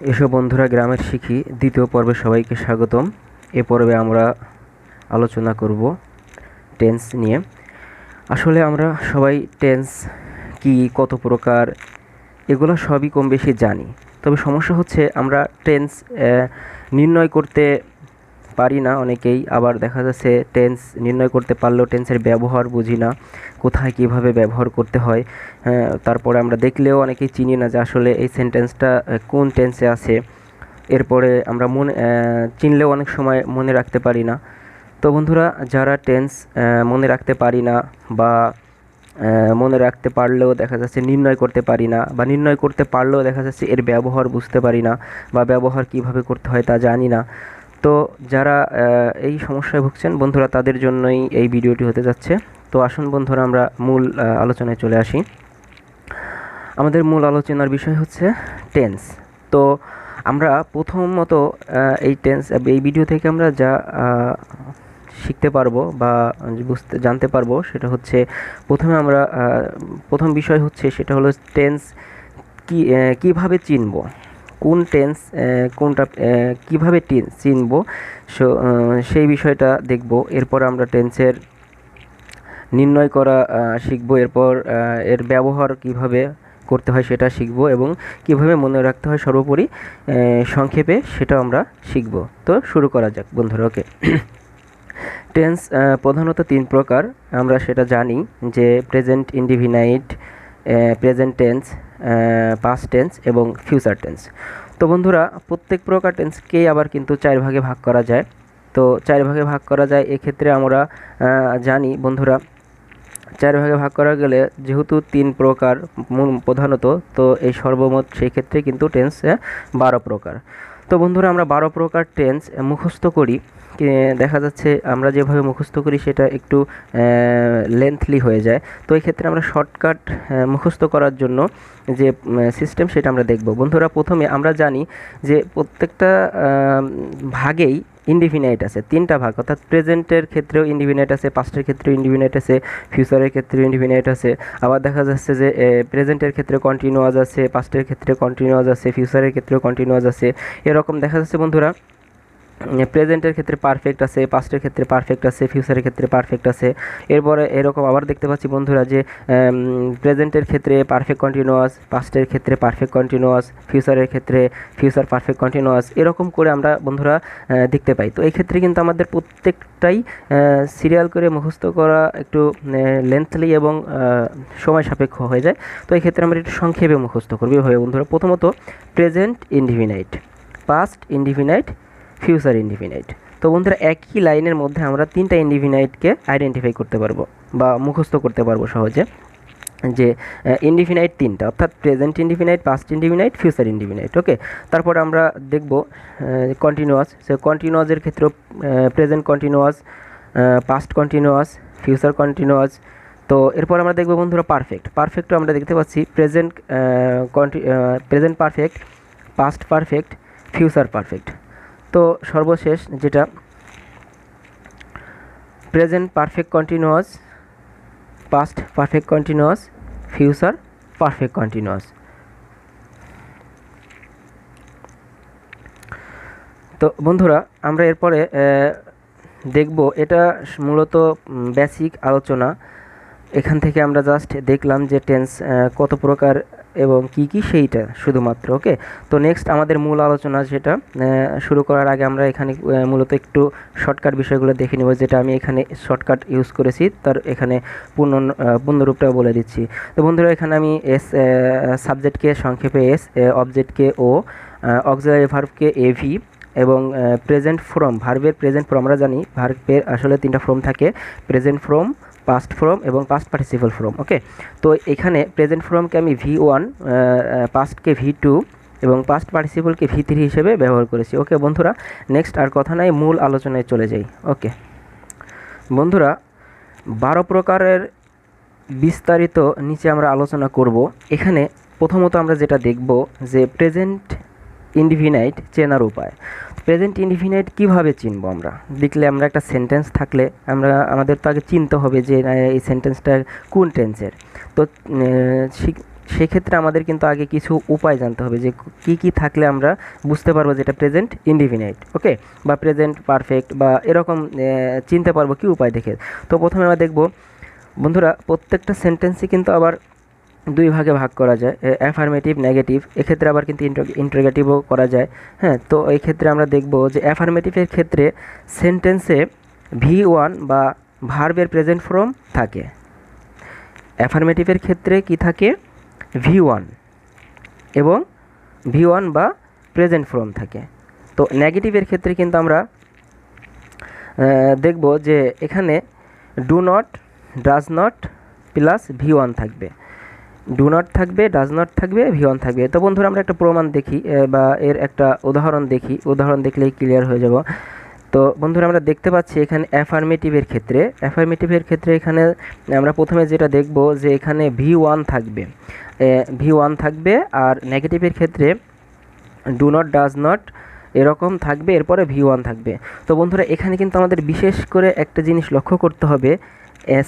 এসো বন্ধুরা গ্রামের শিখি দ্বিতীয় পর্বে সবাইকে স্বাগতম। এ পর্বে আমরা আলোচনা করব টেন্স নিয়ে। আসলে আমরা সবাই টেন্স কি, কত প্রকার, এগুলো সবই কম বেশি জানি। তবে সমস্যা হচ্ছে আমরা টেন্স নির্ণয় করতে পারি না অনেকেই, আবার দেখা যাচ্ছে টেন্স নির্ণয় করতে পারলেও টেন্সের ব্যবহার বুঝি না, কোথায় কিভাবে ব্যবহার করতে হয়। তারপরে আমরা দেখলেও অনেকেই চিনি না যে আসলে এই সেন্টেন্সটা কোন টেন্সে আছে। এরপরে আমরা চিনলেও অনেক সময় মনে রাখতে পারি না। তো বন্ধুরা, যারা টেন্স মনে রাখতে পারি না বা মনে রাখতে পারলেও দেখা যাচ্ছে নির্ণয় করতে পারি না, বা নির্ণয় করতে পারলেও দেখা যাচ্ছে এর ব্যবহার বুঝতে পারি না, বা ব্যবহার কিভাবে করতে হয় তা জানি না। তো যারা এই সমস্যায় ভুগছেন বন্ধুরা, তাদের জন্যই এই ভিডিওটি হতে যাচ্ছে। তো আসুন বন্ধুরা, আমরা মূল আলোচনায় চলে আসি। আমাদের মূল আলোচনার বিষয় হচ্ছে টেন্স। তো আমরা প্রথমত এই ভিডিও থেকে আমরা যা শিখতে পারবো বা জানতে পারবো সেটা হচ্ছে, প্রথম বিষয় হচ্ছে সেটা হলো টেন্স কীভাবে চিনব, কোন টেন্স কোনটা কীভাবে চিনব, সেই বিষয়টা দেখব। এরপর আমরা টেন্সের নির্ণয় করা শিখব। এরপর এর ব্যবহার কিভাবে করতে হয় সেটা শিখব, এবং কিভাবে মনে রাখতে হয় সর্বোপরি সংক্ষেপে সেটাও আমরা শিখব। তো শুরু করা যাক বন্ধুরা। ওকে, টেন্স প্রধানত তিন প্রকার, আমরা সেটা জানি যে present indefinite, present tense, past tense এবং ফিউচার টেন্স। তো বন্ধুরা, প্রত্যেক প্রকার টেন্সকেই আবার কিন্তু চার ভাগে ভাগ করা যায়। তো চার ভাগে ভাগ করা যায়, এক্ষেত্রে আমরা জানি বন্ধুরা, চার ভাগে ভাগ করা গেলে যেহেতু তিন প্রকার প্রধানত, তো এই সর্বমোট সেই ক্ষেত্রে কিন্তু টেন্স 12 প্রকার। তো বন্ধুরা, আমরা 12 প্রকার টেন্স মুখস্থ করি। দেখা যাচ্ছে আমরা যেভাবে মুখস্থ করি সেটা একটু লেন্থলি হয়ে যায়। তো এই ক্ষেত্রে আমরা শর্টকাট মুখস্থ করার জন্য যে সিস্টেম সেটা আমরা দেখব। বন্ধুরা, প্রথমে আমরা জানি যে প্রত্যেকটা ভাগেই ইনডিফিনাইট আছে, তিনটা ভাগ, অর্থাৎ প্রেজেন্টের ক্ষেত্রেও ইনডিফিনাইট আছে, পাস্টের ক্ষেত্রেও ইনডিফিনাইট আছে, ফিউচারের ক্ষেত্রেও ইনডিফিনাইট আছে। আবার দেখা যাচ্ছে যে প্রেজেন্টের ক্ষেত্রে কন্টিনিউয়াস আছে, পাস্টের ক্ষেত্রে কন্টিনিউয়াস আছে, ফিউচারের ক্ষেত্রেও কন্টিনিউয়াস আছে। এরকম দেখা যাচ্ছে বন্ধুরা, প্রেজেন্টের ক্ষেত্রে পারফেক্ট আছে, পাস্টের ক্ষেত্রে পারফেক্ট আছে, ফিউচারের ক্ষেত্রে পারফেক্ট আছে। এরপরে এরকম আবার দেখতে পাচ্ছি বন্ধুরা যে প্রেজেন্টের ক্ষেত্রে পারফেক্ট কন্টিনিউয়াস, পাস্টের ক্ষেত্রে পারফেক্ট কন্টিনিউয়াস, ফিউচারের ক্ষেত্রে ফিউচার পারফেক্ট কন্টিনিউয়াস, এরকম করে আমরা বন্ধুরা দেখতে পাই। তো এই ক্ষেত্রে কিন্তু আমাদের প্রত্যেকটাই সিরিয়াল করে মুখস্থ করা একটু লেন্থলি এবং সময় সাপেক্ষ হয়ে যায়। তো এই ক্ষেত্রে আমরা একটু সংক্ষেপে মুখস্থ করবো এভাবে বন্ধুরা। প্রথমত present indefinite, past indefinite, future indefinite. তো বন্ধুরা, একই লাইনের মধ্যে আমরা তিনটা ইনডিফিনাইটকে আইডেন্টিফাই করতে পারবো বা মুখস্থ করতে পারবো সহজে, যে ইনডিফিনাইট তিনটা, অর্থাৎ present indefinite, past indefinite, future indefinite. Okay, তারপর আমরা দেখব কন্টিনিউয়াস। সে কন্টিনিউয়াসের ক্ষেত্রেও present continuous, past continuous, future continuous. তো এরপর আমরা দেখব বন্ধুরা পারফেক্ট। পারফেক্টও আমরা দেখতে পাচ্ছি present perfect, past perfect, future perfect. তো সর্বশেষ যেটা present perfect continuous, past perfect continuous, future perfect continuous. তো বন্ধুরা, আমরা এরপরে দেখব, এটা মূলত বেসিক আলোচনা। এখান থেকে আমরা জাস্ট দেখলাম যে টেন্স কত প্রকার এবং কি কি সেইটা শুধুমাত্র। ওকে, তো নেক্সট আমাদের মূল আলোচনা, যেটা শুরু করার আগে আমরা এখানে মূলত একটু শর্টকাট বিষয়গুলো দেখে নেব, যেটা আমি এখানে শর্টকাট ইউজ করেছি তার এখানে পূর্ণরূপটাও বলে দিচ্ছি। তো বন্ধুরা, এখানে আমি সাবজেক্টকে সংক্ষেপে এস, অবজেক্টকে ও, অক্সিলারি ভার্বকে এভি, এবং প্রেজেন্ট ফর্ম, ভার্বের প্রেজেন্ট ফর্ম আমরা জানি ভার্বের আসলে তিনটা ফর্ম থাকে, প্রেজেন্ট ফর্ম, পাস্ট ফর্ম এবং পাস্ট পার্টিসিপল ফর্ম। ওকে, তো এখানে প্রেজেন্ট ফর্মকে আমি V1, পাস্টকে V2 এবং পাস্ট পার্টিসিপলকে V3 হিসেবে ব্যবহার করেছি। ওকে বন্ধুরা, নেক্সট আর কথা নাই, মূল আলোচনায় চলে যাই। ওকে বন্ধুরা, 12 প্রকারের বিস্তারিত নিচে আমরা আলোচনা করব। এখানে প্রথমত আমরা যেটা দেখব যে প্রেজেন্ট ইনডিফিনাইট চেনার উপায়। প্রেজেন্ট ইনডিফিনাইট কীভাবে চিনব? আমরা দেখলে, আমরা একটা সেন্টেন্স থাকলে আমাদের তো আগে চিনতে হবে যে এই সেন্টেন্সটা কোন টেন্সের। তো সেক্ষেত্রে আমাদের কিন্তু আগে কিছু উপায় জানতে হবে যে কি কি থাকলে আমরা বুঝতে পারবো যে এটা প্রেজেন্ট ইনডিফিনাইট, ওকে, বা প্রেজেন্ট পারফেক্ট বা এরকম চিনতে পারবো কি উপায় দেখে। তো প্রথমে আমরা দেখব বন্ধুরা, প্রত্যেকটা সেন্টেন্সই কিন্তু আবার দুই ভাগে ভাগ করা যায়, অ্যাফার্মেটিভ, নেগেটিভ। এক্ষেত্রে আবার কিন্তু ইন্টারোগেটিভও করা যায়। হ্যাঁ, তো এই ক্ষেত্রে আমরা দেখব যে অ্যাফার্মেটিভের ক্ষেত্রে সেন্টেন্সে V1 বা ভার্বের প্রেজেন্ট ফর্ম থাকে। অ্যাফার্মেটিভের ক্ষেত্রে কি থাকে? V1 এবং V1 বা প্রেজেন্ট ফর্ম থাকে। তো নেগেটিভের ক্ষেত্রে কিন্তু আমরা দেখব যে এখানে do not, does not plus V1 থাকবে। ডু নট থাকবে, ডাজ নট থাকবে, V1 থাকবে। তো বন্ধুরা আমরা একটা প্রমাণ দেখি বা এর একটা উদাহরণ দেখি, উদাহরণ দেখলেই ক্লিয়ার হয়ে যাব। তো বন্ধুরা আমরা দেখতে পাচ্ছি এখানে অ্যাফার্মেটিভের ক্ষেত্রে এখানে আমরা প্রথমে যেটা দেখব যে এখানে V1 থাকবে, V1 থাকবে। আর নেগেটিভের ক্ষেত্রে ডু নট, ডাজ নট এরকম থাকবে, এরপরে V1 থাকবে। তো বন্ধুরা এখানে কিন্তু আমাদের বিশেষ করে একটা জিনিস লক্ষ্য করতে হবে,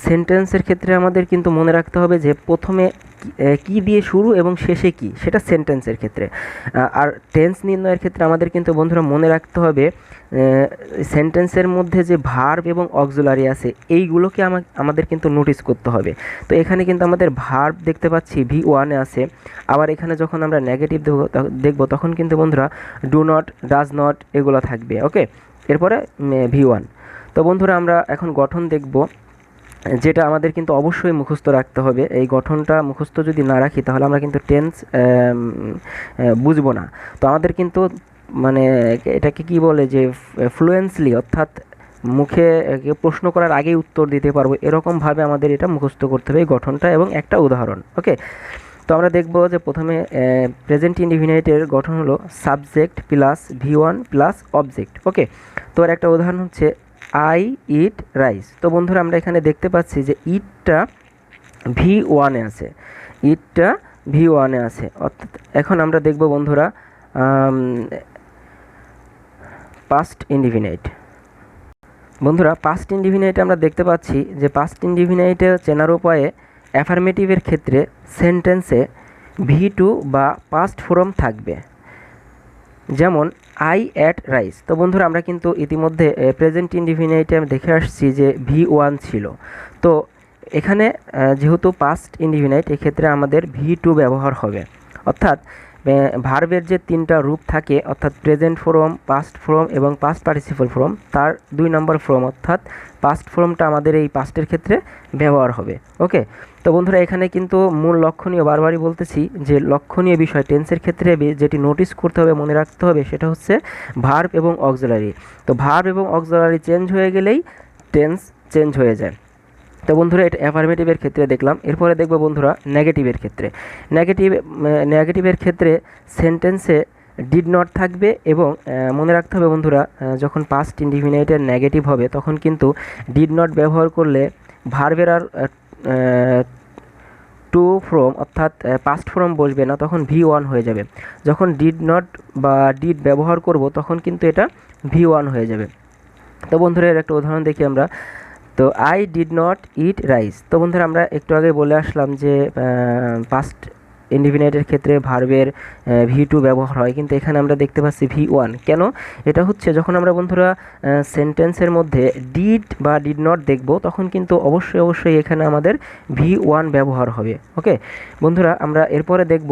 সেন্টেন্সের ক্ষেত্রে আমাদের কিন্তু মনে রাখতে হবে যে প্রথমে কি দিয়ে শুরু এবং শেষে কি, সেটা সেন্টেন্সের ক্ষেত্রে। আর টেন্স নির্ণয়ের ক্ষেত্রে আমাদের কিন্তু বন্ধুরা মনে রাখতে হবে সেন্টেন্সের মধ্যে যে ভার্ব এবং অক্সিলারি আছে এইগুলোকে আমাদের কিন্তু নোটিস করতে হবে। তো এখানে কিন্তু আমাদের ভার্ব দেখতে পাচ্ছি V1 আছে। আবার এখানে যখন আমরা নেগেটিভ দেখব তখন কিন্তু বন্ধুরা ডু নট, ডাজ নট এগুলো থাকবে, ওকে, এরপরে V1। তো বন্ধুরা আমরা এখন গঠন দেখব, যেটা আমাদের কিন্তু অবশ্যই মুখস্থ রাখতে হবে। এই গঠনটা মুখস্থ যদি না রাখি তাহলে আমরা কিন্তু টেন্স বুঝবো না। তো আমাদের কিন্তু মানে এটাকে কি বলে যে ফ্লুয়েন্সলি, অর্থাৎ মুখে প্রশ্ন করার আগেই উত্তর দিতে পারবো, এরকমভাবে আমাদের এটা মুখস্থ করতে হবে এই গঠনটা এবং একটা উদাহরণ, ওকে। তো আমরা দেখব যে প্রথমে প্রেজেন্ট ইনডিফিনাইটের গঠন হলো subject plus V1 plus object, okay. তো এর একটা উদাহরণ হচ্ছে আই ইট রাইস। তো বন্ধুরা আমরা এখানে দেখতে পাচ্ছি যে ইটটা V1 এ আছে, ইটটা V1 এ আছে। অর্থাৎ এখন আমরা দেখব বন্ধুরা পাস্ট ইনডিফিনাইট। বন্ধুরা পাস্ট ইনডিফিনাইটে আমরা দেখতে পাচ্ছি যে পাস্ট ইনডিফিনাইটে চেনার উপায়ে অ্যাফার্মেটিভের ক্ষেত্রে সেন্টেন্সে V2 বা পাস্ট ফর্ম থাকবে, যেমন আই অ্যাট রাইস। তো বন্ধুরা আমরা কিন্তু ইতিমধ্যে প্রেজেন্ট ইনডিফিনাইটে আমি দেখে আসছি যে V1 ছিল। তো এখানে যেহেতু পাস্ট ইনডিফিনাইট, এক্ষেত্রে আমাদের V2 ব্যবহার হবে। অর্থাৎ ভার্বের যে তিনটা রূপ থাকে, অর্থাৎ প্রেজেন্ট ফর্ম, পাস্ট ফর্ম এবং পাস্ট পার্টিসিপল ফর্ম, তার 2 নম্বর ফর্ম অর্থাৎ পাস্ট ফর্মটা আমাদের এই পাস্টের ক্ষেত্রে ব্যবহার হবে, ওকে। তো বন্ধুরা এখানে কিন্তু মূল লক্ষণীয়, বারবারই বলতেছি যে লক্ষণীয় বিষয় টেন্সের ক্ষেত্রে যেটি নোটিস করতে হবে, মনে রাখতে হবে, সেটা হচ্ছে ভার্ব এবং অক্সিলারি। তো ভার্ব এবং অক্সিলারি চেঞ্জ হয়ে গেলেই টেন্স চেঞ্জ হয়ে যায়। তো বন্ধুরা এটা অ্যাফার্মেটিভের ক্ষেত্রে দেখলাম। এরপরে দেখব বন্ধুরা নেগেটিভের ক্ষেত্রে। নেগেটিভের ক্ষেত্রে সেন্টেন্সে ডিড নট থাকবে এবং মনে রাখতে হবে বন্ধুরা যখন পাস্ট ইনডিফিনাইটের নেগেটিভ হবে তখন কিন্তু ডিড নট ব্যবহার করলে ভার্বের আর টু ফর্ম অর্থাৎ পাস্ট ফর্ম বসবে না, তখন V1 হয়ে যাবে। যখন ডিড নট বা ডিড ব্যবহার করব তখন কিন্তু এটা V1 হয়ে যাবে। তো বন্ধুরা এর একটা উদাহরণ দেখি আমরা। তো I did not eat rice. তো বন্ধুরা আমরা একটু আগে বলে আসলাম যে পাস্ট ইনডিফিনাইটের ক্ষেত্রে ভার্বের V2 ব্যবহার হয়, কিন্তু এখানে আমরা দেখতে পাচ্ছি V1। কেন? এটা হচ্ছে যখন আমরা বন্ধুরা সেন্টেন্সের মধ্যে ডিড বা ডিড নট দেখব তখন কিন্তু অবশ্যই এখানে আমাদের V1 ব্যবহার হবে, ওকে। বন্ধুরা আমরা এরপরে দেখব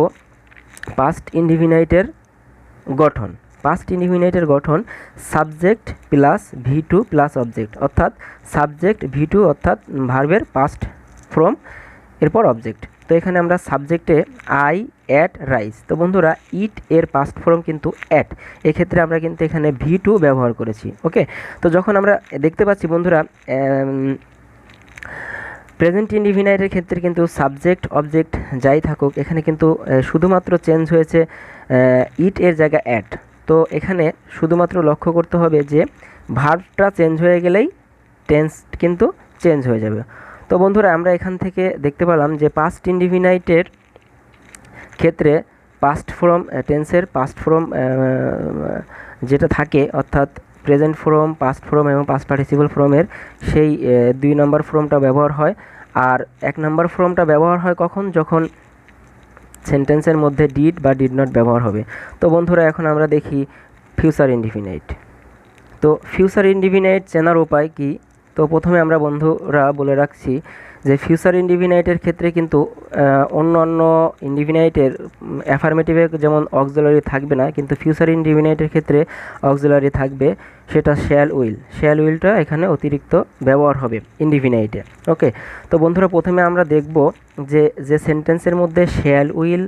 পাস্ট ইনডিফিনাইটের গঠন। পাস্ট ইনডিফিনাইটের গঠন subject plus V2 plus object, অর্থাৎ সাবজেক্ট V2 অর্থাৎ ভার্বের পাস্ট ফর্ম, এরপর অবজেক্ট। তো এখানে আমরা সাবজেক্টে আই অ্যাট রাইস। তো বন্ধুরা ইট এর পাস্ট ফর্ম কিন্তু অ্যাট, এক্ষেত্রে আমরা কিন্তু এখানে V2 ব্যবহার করেছি, ওকে। তো যখন আমরা দেখতে পাচ্ছি বন্ধুরা প্রেজেন্ট ইনডিফিনাইটের ক্ষেত্রে কিন্তু সাবজেক্ট অবজেক্ট যাই থাকুক, এখানে কিন্তু শুধুমাত্র চেঞ্জ হয়েছে ইট এর জায়গা অ্যাট। তো এখানে শুধুমাত্র লক্ষ্য করতে হবে যে ভার্বটা চেঞ্জ হয়ে গেলেই টেন্স কিন্তু চেঞ্জ হয়ে যাবে। তো বন্ধুরা আমরা এখান থেকে দেখতে পেলাম যে পাস্ট ইনডিফিনাইটের ক্ষেত্রে পাস্ট ফর্ম, টেন্সের পাস্ট ফর্ম যেটা থাকে অর্থাৎ প্রেজেন্ট ফর্ম, পাস্ট ফর্ম এবং পাস্ট পার্টিসিপল ফর্মের সেই 2 নম্বর ফর্মটা ব্যবহার হয়। আর 1 নম্বর ফর্মটা ব্যবহার হয় কখন? যখন সেন্টেন্সের মধ্যে ডিড বা ডিড নট ব্যবহার হবে। তো বন্ধুরা এখন আমরা দেখি ফিউচার ইনডিফিনাইট। তো ফিউচার ইনডিফিনাইট চেনার উপায় কি? তো প্রথমে আমরা বন্ধুরা বলে রাখছি যে ফিউচার ইনডিফিনাইটের ক্ষেত্রে কিন্তু অন্য অন্য ইনডিফিনাইটের অ্যাফার্মেটিভে যেমন অক্সিলারি থাকবে না, কিন্তু ফিউচার ইনডিফিনাইটের ক্ষেত্রে অক্সিলারি থাকবে, সেটা শ্যাল উইল। শ্যাল উইলটা এখানে অতিরিক্ত ব্যবহার হবে ইনডিফিনাইটে। ওকে, তো বন্ধুরা প্রথমে আমরা দেখব যে সেন্টেন্সের মধ্যে শ্যাল উইল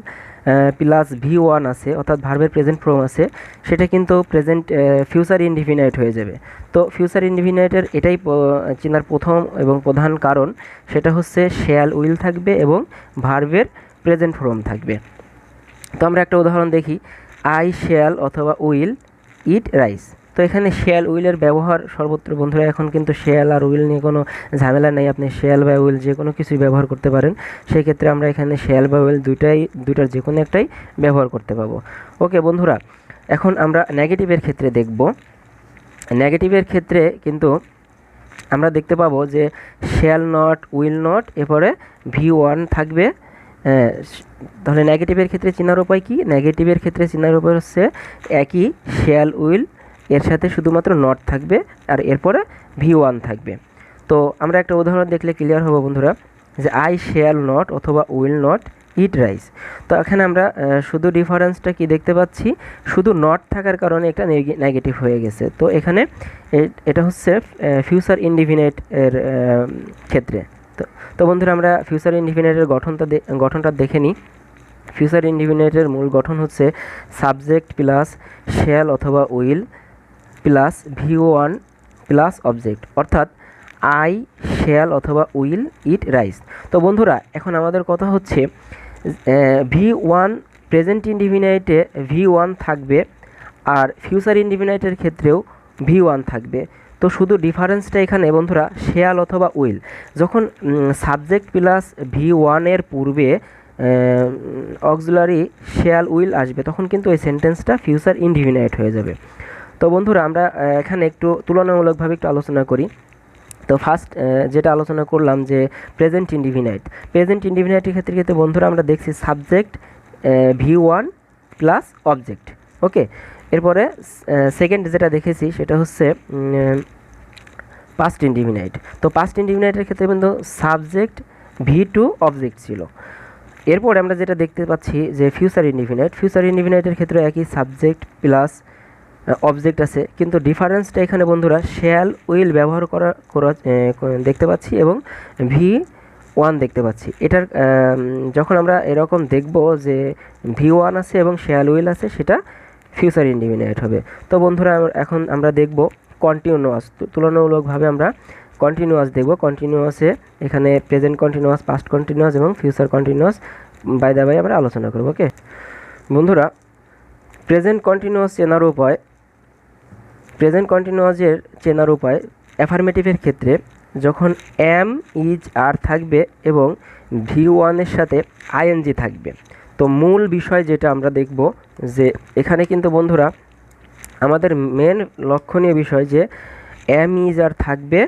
প্লাস V1 আছে, অর্থাৎ ভার্বের প্রেজেন্ট ফর্ম আছে, সেটা কিন্তু ফিউচার ইনডিফিনাইট হয়ে যাবে। তো ফিউচার ইনডিফিনাইটের এটাই চেনার প্রথম এবং প্রধান কারণ, সেটা হচ্ছে শ্যাল উইল থাকবে এবং ভার্বের প্রেজেন্ট ফর্ম থাকবে। তো আমরা একটা উদাহরণ দেখি, আই শ্যাল অথবা উইল ইট রাইস। তো এখানে শ্যাল উইলের ব্যবহার সর্বত্র বন্ধুরা, এখন কিন্তু শ্যাল আর উইল নিয়ে কোনো ঝামেলা নেই, আপনি শ্যাল বা উইল যে কোনো কিছুই ব্যবহার করতে পারেন। সেই ক্ষেত্রে আমরা এখানে শ্যাল বা উইল দুইটার যে কোনো একটাই ব্যবহার করতে পাবো। ওকে বন্ধুরা, এখন আমরা নেগেটিভের ক্ষেত্রে দেখব। নেগেটিভের ক্ষেত্রে কিন্তু আমরা দেখতে পাবো যে শ্যাল নট, উইল নট, এরপরে V1 থাকবে। তাহলে নেগেটিভের ক্ষেত্রে চেনার উপায় কি? নেগেটিভের ক্ষেত্রে চেনার উপায় হচ্ছে একই, শ্যাল উইল এর সাথে শুধুমাত্র নট থাকবে আর এরপরে V1 থাকবে। তো আমরা একটা উদাহরণ দেখলে ক্লিয়ার হবো বন্ধুরা, যে আই শ্যাল নট অথবা উইল নট ইট রাইস। তো এখানে আমরা শুধু ডিফারেন্সটা কি দেখতে পাচ্ছি, শুধু নট থাকার কারণে একটা নেগেটিভ হয়ে গেছে। তো এখানে এটা হচ্ছে ফিউচার ইনডিফিনাইট এর ক্ষেত্রে। তো বন্ধুরা আমরা ফিউচার ইনডিফিনাইটের গঠনটা দেখে নিই। ফিউচার ইনডিফিনাইটের মূল গঠন হচ্ছে সাবজেক্ট প্লাস শ্যাল অথবা will plus V1 plus object, অর্থাৎ আই শ্যাল অথবা উইল ইট রাইস। তো বন্ধুরা এখন আমাদের কথা হচ্ছে V1 প্রেজেন্ট ইনডিফিনাইটে V1 থাকবে আর ফিউচার ইনডিফিনাইটের ক্ষেত্রেও V1 থাকবে। তো শুধু ডিফারেন্সটা এখানে বন্ধুরা শ্যাল অথবা উইল, যখন সাবজেক্ট প্লাস V1 এর পূর্বে অক্সিলারি শ্যাল উইল আসবে, তখন কিন্তু এই সেন্টেন্সটা ফিউচার ইনডিফিনাইট হয়ে যাবে। তো বন্ধুরা আমরা এখানে একটু তুলনামূলকভাবে একটু আলোচনা করি। তো ফার্স্ট যেটা আলোচনা করলাম যে প্রেজেন্ট ইনডিফিনাইট। প্রেজেন্ট ইনডিফিনাইটের ক্ষেত্রে বন্ধুরা আমরা দেখছি সাবজেক্ট V1 প্লাস অবজেক্ট। ওকে, এরপরে সেকেন্ড যেটা দেখেছি সেটা হচ্ছে পাস্ট ইনডিফিনাইট। তো পাস্ট ইনডিফিনাইটের ক্ষেত্রে কিন্তু সাবজেক্ট V2 অবজেক্ট ছিল। এরপর আমরা যেটা দেখতে পাচ্ছি যে ফিউচার ইনডিফিনাইট। ফিউচার ইনডিফিনাইটের ক্ষেত্রে একই সাবজেক্ট প্লাস অবজেক্ট আছে, কিন্তু ডিফারেন্সটা এখানে বন্ধুরা শ্যাল উইল ব্যবহার করা দেখতে পাচ্ছি এবং V1 দেখতে পাচ্ছি। এটার যখন আমরা এরকম দেখব যে V1 আছে এবং শ্যাল উইল আছে, সেটা ফিউচার ইনডিফিনাইট হবে। তো বন্ধুরা এখন আমরা দেখব কন্টিনিউয়াস। তুলনামূলকভাবে আমরা কন্টিনিউয়াস দেখব। কন্টিনিউয়াসে এখানে প্রেজেন্ট কন্টিনিউয়াস, পাস্ট কন্টিনিউয়াস এবং future continuous by the by আমরা আলোচনা করব। ওকে বন্ধুরা, প্রেজেন্ট কন্টিনিউয়াস চেনার উপায়। প্রেজেন্ট কন্টিনিউয়াসের চেনার উপায় অ্যাফার্মেটিভের ক্ষেত্রে যখন এম, ইজ, আর থাকবে এবং V1 এর সাথে আইএনজি থাকবে। তো মূল বিষয় যেটা আমরা দেখব যে এখানে কিন্তু বন্ধুরা আমাদের মেন লক্ষণীয় বিষয় যে এম, ইজ, আর থাকবে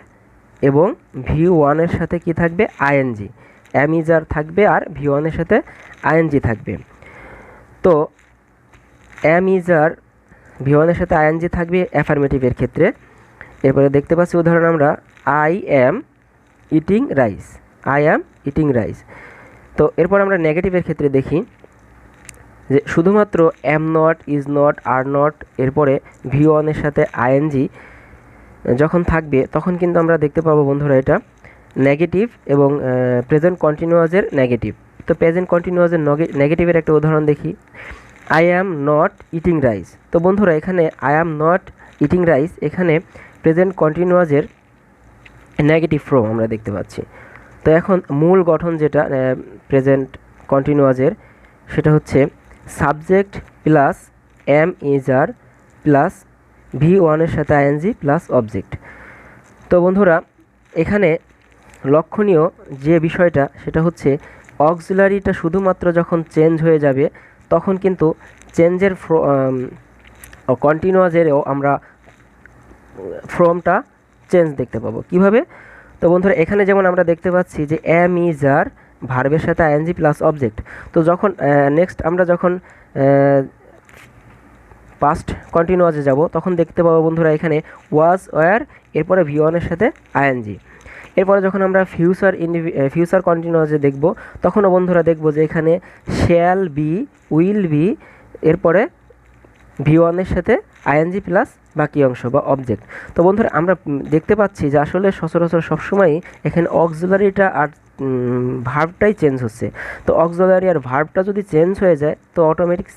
এবং V1 এর সাথে কি থাকবে? আইএনজি। এম, ইজ, আর থাকবে আর V1 এর সাথে আইএনজি থাকবে। তো এম, ইজ, আর V1 এর সাথে আইএনজি থাকবে অ্যাফার্মেটিভের ক্ষেত্রে। এরপরে দেখতে পাচ্ছি উদাহরণ আমরা, I am eating rice. I am eating rice. তো এরপর আমরা নেগেটিভের ক্ষেত্রে দেখি যে শুধুমাত্র am not, is not, are not, এরপরে V1 এর সাথে আইএনজি যখন থাকবে তখন কিন্তু আমরা দেখতে পাবো বন্ধুরা এটা নেগেটিভ এবং প্রেজেন্ট কন্টিনিউয়াসের নেগেটিভ। তো প্রেজেন্ট কন্টিনিউয়াসের নেগেটিভের একটা উদাহরণ দেখি, I am not eating rice. তো বন্ধুরা এখানে I am not eating rice, এখানে প্রেজেন্ট কন্টিনিউয়াসের নেগেটিভ ফর্ম আমরা দেখতে পাচ্ছি। তো এখন মূল গঠন যেটা প্রেজেন্ট কন্টিনিউয়াসের, সেটা হচ্ছে subject plus am, is, are plus V1 এর সাথে আইএনজি প্লাস অবজেক্ট। তো বন্ধুরা এখানে লক্ষণীয় যে বিষয়টা সেটা হচ্ছে অক্সিলারিটা শুধুমাত্র যখন চেঞ্জ হয়ে যাবে তখন কিন্তু চেঞ্জের কন্টিনিউয়াসেরও আমরা ফর্মটা চেঞ্জ দেখতে পাবো। কিভাবে? তো বন্ধুরা এখানে যেমন আমরা দেখতে পাচ্ছি যে এম, ইজ, আর ভার্বের সাথে আইএনজি প্লাস অবজেক্ট। তো যখন নেক্সট আমরা যখন পাস্ট কন্টিনিউয়াসে যাব তখন দেখতে পাবো বন্ধুরা এখানে ওয়াজ ওয়ার, এরপরে ভি ওয়ানের সাথে আইএনজি। এরপরে যখন আমরা ফিউচার কন্টিনিউয়াসে দেখব তখনও বন্ধুরা দেখব যে এখানে শ্যাল বি, উইল বি, এরপরে ভি ওয়ানের সাথে আইএনজি প্লাস বাকি অংশ বা অবজেক্ট। তো বন্ধুরা আমরা দেখতে পাচ্ছি যে আসলে সচরাচর সবসময়ই এখানে অক্সিলারিটা আর ভার্বটাই চেঞ্জ হচ্ছে। তো অক্সিলারি আর ভার্বটা যদি চেঞ্জ হয়ে যায় তো অটোমেটিক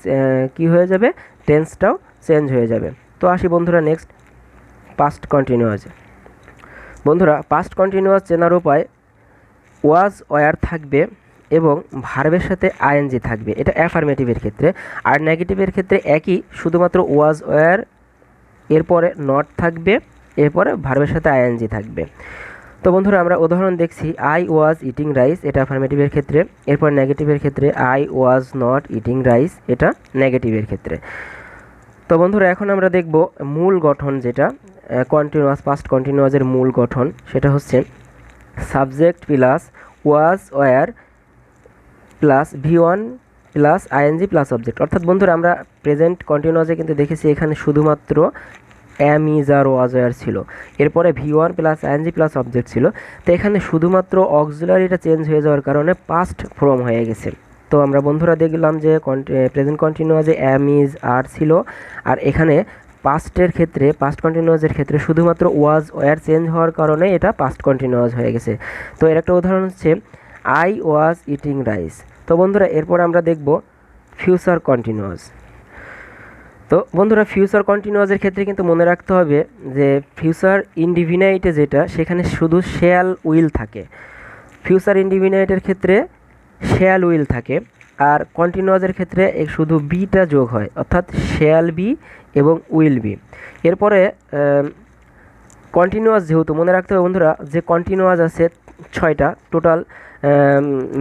কী হয়ে যাবে, টেন্সটাও চেঞ্জ হয়ে যাবে। তো আসি বন্ধুরা নেক্সট পাস্ট কন্টিনিউয়াসে। বন্ধুরা পাস্ট কন্টিনিউয়াস চেনার উপায়, ওয়াজ ওয়ার থাকবে এবং ভার্বের সাথে আইএনজি থাকবে, এটা অ্যাফার্মেটিভের ক্ষেত্রে। আর নেগেটিভের ক্ষেত্রে একই, শুধুমাত্র ওয়াজ ওয়ার, এরপরে নট থাকবে, এরপরে ভার্বের সাথে আইএনজি থাকবে। তো বন্ধুরা আমরা উদাহরণ দেখছি, আই ওয়াজ ইটিং রাইস, এটা অ্যাফার্মেটিভের ক্ষেত্রে। এরপর নেগেটিভের ক্ষেত্রে I was not eating rice, এটা নেগেটিভের ক্ষেত্রে। তো বন্ধুরা এখন আমরা দেখব মূল গঠন, যেটা কন্টিনিউয়াস পাস্ট কন্টিনিউয়াসের মূল গঠন, সেটা হচ্ছে subject plus was were plus V one plus ING plus object. অর্থাৎ বন্ধুরা আমরা প্রেজেন্ট কন্টিনিউয়াসে কিন্তু দেখেছি এখানে শুধুমাত্র am is are was were ছিল, এরপরে V one plus ING plus object ছিল। তো এখানে শুধুমাত্র অক্সিলারিটা চেঞ্জ হয়ে যাওয়ার কারণে পাস্ট ফর্ম হয়ে গেছে। তো আমরা বন্ধুরা দেখলাম যে প্রেজেন্ট কন্টিনিউয়াসে এম ইজ আর ছিল, আর এখানে পাস্টের ক্ষেত্রে পাস্ট কন্টিনিউয়াসের ক্ষেত্রে শুধুমাত্র ওয়াজ ওয়ার চেঞ্জ হওয়ার কারণে এটা পাস্ট কন্টিনিউয়াস হয়ে গেছে। তো এর একটা উদাহরণ হচ্ছে আই ওয়াজ ইটিং রাইস। তো বন্ধুরা এরপর আমরা দেখব ফিউচার কন্টিনিউয়াস। তো বন্ধুরা ফিউচার কন্টিনিউয়াসের ক্ষেত্রে কিন্তু মনে রাখতে হবে যে ফিউচার ইনডিফিনাইটে যেটা, সেখানে শুধু শ্যাল উইল থাকে। ফিউচার ইনডিফিনাইটের ক্ষেত্রে শ্যাল উইল থাকে, আর কন্টিনিউয়াসের ক্ষেত্রে শুধু বিটা যোগ হয়, অর্থাৎ শ্যাল বি এবং উইল বি। এরপরে কন্টিনিউয়াস যেহেতু মনে রাখতে হবে বন্ধুরা যে কন্টিনিউয়াস আছে 6টা টোটাল।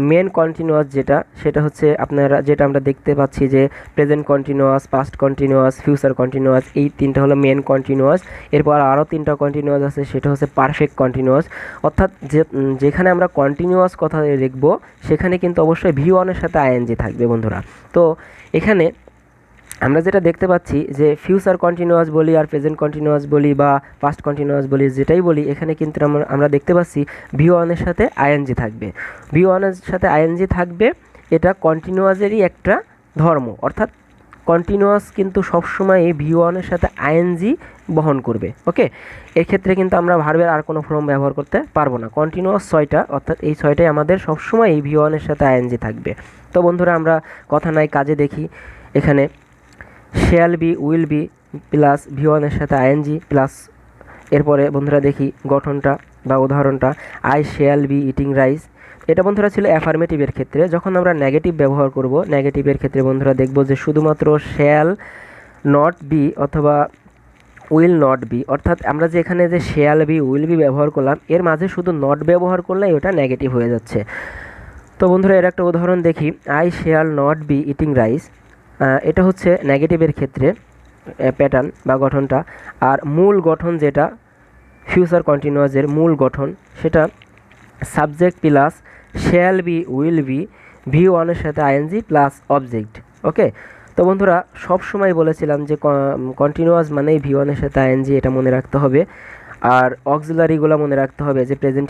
মেন কন্টিনিউয়াস যেটা, সেটা হচ্ছে আপনারা যেটা আমরা দেখতে পাচ্ছি যে present continuous, past continuous, future continuous, এই তিনটা হলো মেন কন্টিনিউয়াস। এরপর আরও 3টা কন্টিনিউয়াস আছে, সেটা হচ্ছে পারফেক্ট কন্টিনিউয়াস। অর্থাৎ যেখানে আমরা কন্টিনিউয়াস কথা দেখব সেখানে কিন্তু অবশ্যই ভি ওয়ানের সাথে আইএনজি থাকবে বন্ধুরা। তো এখানে আমরা যেটা দেখতে পাচ্ছি যে ফিউচার কন্টিনিউয়াস বলি আর প্রেজেন্ট কন্টিনিউয়াস বলি বা পাস্ট কন্টিনিউয়াস বলি, যেটাই বলি এখানে কিন্তু আমরা দেখতে পাচ্ছি ভি ওয়ানের সাথে আইএনজি থাকবে। ভি ওয়ানের সাথে আইএনজি থাকবে, এটা কন্টিনিউয়াসেরই একটা ধর্ম। অর্থাৎ কন্টিনিউয়াস কিন্তু সবসময় ভি ওয়ানের সাথে আইএনজি বহন করবে। ওকে, এক্ষেত্রে কিন্তু আমরা ভার্বের আর কোনো ফর্ম ব্যবহার করতে পারবো না। কন্টিনিউয়াস 6টা, অর্থাৎ এই 6টাই আমাদের সবসময় ভি ওয়ানের সাথে আইএনজি থাকবে। তো বন্ধুরা আমরা কথা নাই কাজে দেখি, এখানে shall be, will B plus V ওয়ানের সাথে আইএনজি প্লাস, এরপরে বন্ধুরা দেখি গঠনটা বা উদাহরণটা, I shall be eating rice. এটা বন্ধুরা ছিল অ্যাফার্মেটিভের ক্ষেত্রে। যখন আমরা নেগেটিভ ব্যবহার করব, নেগেটিভের ক্ষেত্রে বন্ধুরা দেখব যে শুধুমাত্র শ্যাল নট বি অথবা উইল নট বি। অর্থাৎ আমরা যে এখানে যে শ্যাল বি, উইল বি ব্যবহার করলাম, এর মাঝে শুধু নট ব্যবহার করলে ওটা নেগেটিভ হয়ে যাচ্ছে। তো বন্ধুরা এর একটা উদাহরণ দেখি, I shall not be eating rice. এটা হচ্ছে নেগেটিভের ক্ষেত্রে প্যাটার্ন বা গঠনটা। আর মূল গঠন যেটা ফিউচার কন্টিনিউয়াসের মূল গঠন, সেটা subject plus shall be, will B, V ওয়ানের সাথে আইএনজি প্লাস অবজেক্ট। ওকে, তো বন্ধুরা সব সময় বলেছিলাম যে কন্টিনিউয়াস মানেই ভি ওয়ানের সাথে আইএনজি, এটা মনে রাখতে হবে। আর অক্সিলারিগুলো মনে রাখতে হবে যে প্রেজেন্ট